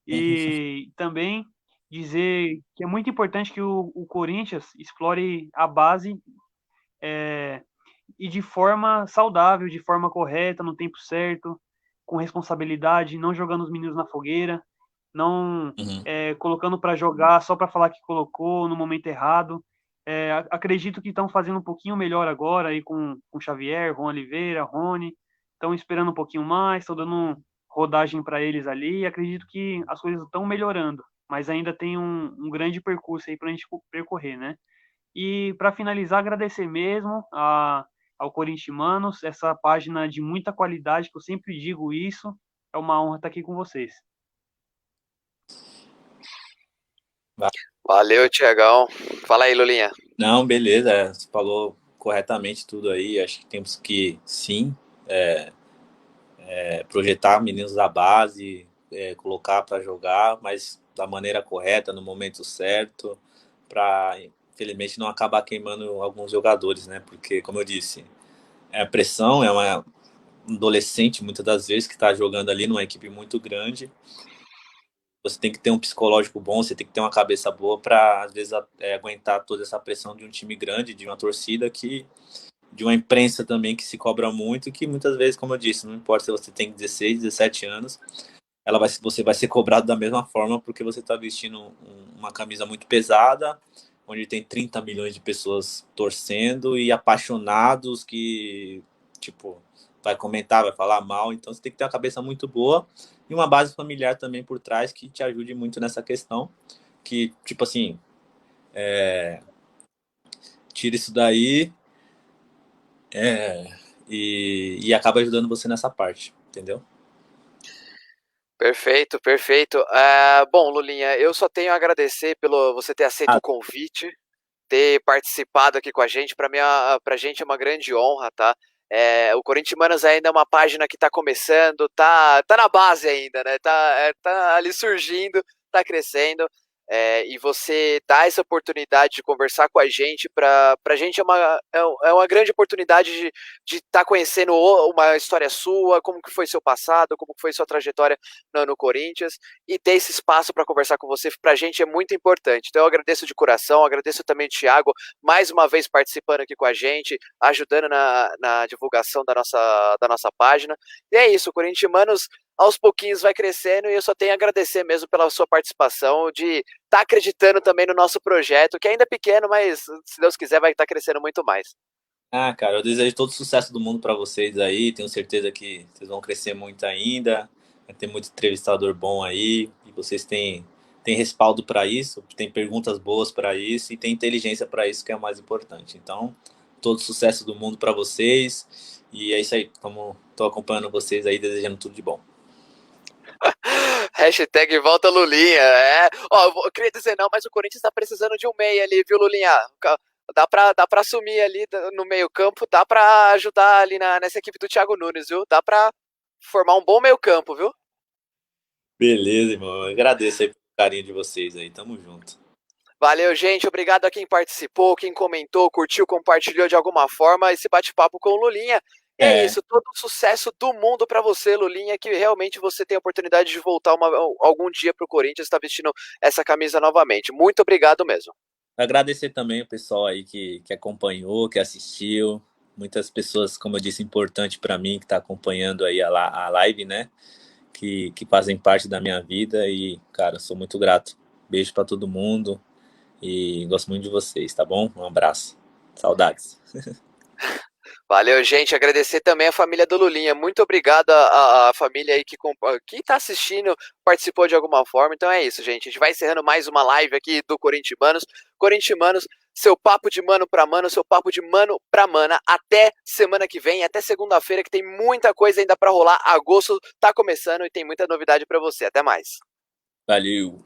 E também dizer que é muito importante que o Corinthians explore a base e de forma saudável, de forma correta, no tempo certo, com responsabilidade, não jogando os meninos na fogueira, não colocando para jogar só para falar que colocou no momento errado. Acredito que estão fazendo um pouquinho melhor agora aí com Xavier, Juan Oliveira, Rony. estão esperando um pouquinho mais, estão dando rodagem para eles ali, e acredito que as coisas estão melhorando, mas ainda tem um grande percurso aí para a gente percorrer, né? E para finalizar, agradecer mesmo ao Corintianos, essa página de muita qualidade, que eu sempre digo isso, é uma honra estar aqui com vocês. Valeu, Tiagão. Fala aí, Lulinha. Não, beleza, você falou corretamente tudo aí. Acho que temos que, sim, projetar meninos da base, colocar para jogar, mas da maneira correta, no momento certo, para, infelizmente, não acabar queimando alguns jogadores, né? Porque, como eu disse, a pressão é uma adolescente, muitas das vezes, que está jogando ali numa equipe muito grande. Você tem que ter um psicológico bom, você tem que ter uma cabeça boa para, às vezes, aguentar toda essa pressão de um time grande, de uma torcida de uma imprensa também que se cobra muito, que muitas vezes, como eu disse, não importa se você tem 16, 17 anos, você vai ser cobrado da mesma forma porque você está vestindo uma camisa muito pesada, onde tem 30 milhões de pessoas torcendo e apaixonados que, tipo, vai comentar, vai falar mal. Então você tem que ter uma cabeça muito boa e uma base familiar também por trás que te ajude muito nessa questão, que, tipo assim, tira isso daí e acaba ajudando você nessa parte, entendeu? Perfeito, perfeito. Bom, Lulinha, eu só tenho a agradecer pelo você ter aceito o convite, ter participado aqui com a gente. Para mim, pra gente é uma grande honra, tá? O Corintianos ainda é uma página que está começando, tá na base ainda, né? Tá ali surgindo, tá crescendo. E você dá essa oportunidade de conversar com a gente, pra gente é uma grande oportunidade de estar conhecendo uma história sua, como que foi seu passado, como que foi sua trajetória no Corinthians, e ter esse espaço para conversar com você, pra gente é muito importante. Então eu agradeço de coração, agradeço também o Thiago, mais uma vez participando aqui com a gente, ajudando na divulgação da nossa página. E é isso, o Corintianos aos pouquinhos vai crescendo, e eu só tenho a agradecer mesmo pela sua participação, de estar acreditando também no nosso projeto, que ainda é pequeno, mas se Deus quiser vai estar crescendo muito mais. Cara, eu desejo todo o sucesso do mundo para vocês aí. Tenho certeza que vocês vão crescer muito ainda. Vai ter muito entrevistador bom aí. E vocês têm respaldo para isso, tem perguntas boas para isso e tem inteligência para isso, que é o mais importante. Então, todo o sucesso do mundo para vocês. E é isso aí. Estou acompanhando vocês aí, desejando tudo de bom. Hashtag volta Lulinha. Eu queria dizer não, mas o Corinthians tá precisando de um meia ali, viu, Lulinha? Dá pra assumir ali no meio campo, dá pra ajudar ali nessa equipe do Thiago Nunes, viu? Dá pra formar um bom meio campo, viu? Beleza, irmão. Eu agradeço aí pelo carinho de vocês aí. Tamo junto. Valeu, gente. Obrigado a quem participou, quem comentou, curtiu, compartilhou de alguma forma esse bate-papo com o Lulinha. É isso, todo o sucesso do mundo para você, Lulinha, que realmente você tem a oportunidade de voltar algum dia pro Corinthians, estar vestindo essa camisa novamente. Muito obrigado mesmo. Agradecer também o pessoal aí que acompanhou, que assistiu. Muitas pessoas, como eu disse, importante para mim, que está acompanhando aí a live, né? Que fazem parte da minha vida e, cara, sou muito grato. Beijo para todo mundo e gosto muito de vocês, tá bom? Um abraço. Saudades. Valeu, gente. Agradecer também a família do Lulinha. Muito obrigado à família aí que tá assistindo, participou de alguma forma. Então é isso, gente. A gente vai encerrando mais uma live aqui do Corintianos. Corintianos, seu papo de mano pra mano, seu papo de mano pra mana. Até semana que vem, até segunda-feira, que tem muita coisa ainda pra rolar. Agosto tá começando e tem muita novidade pra você. Até mais. Valeu.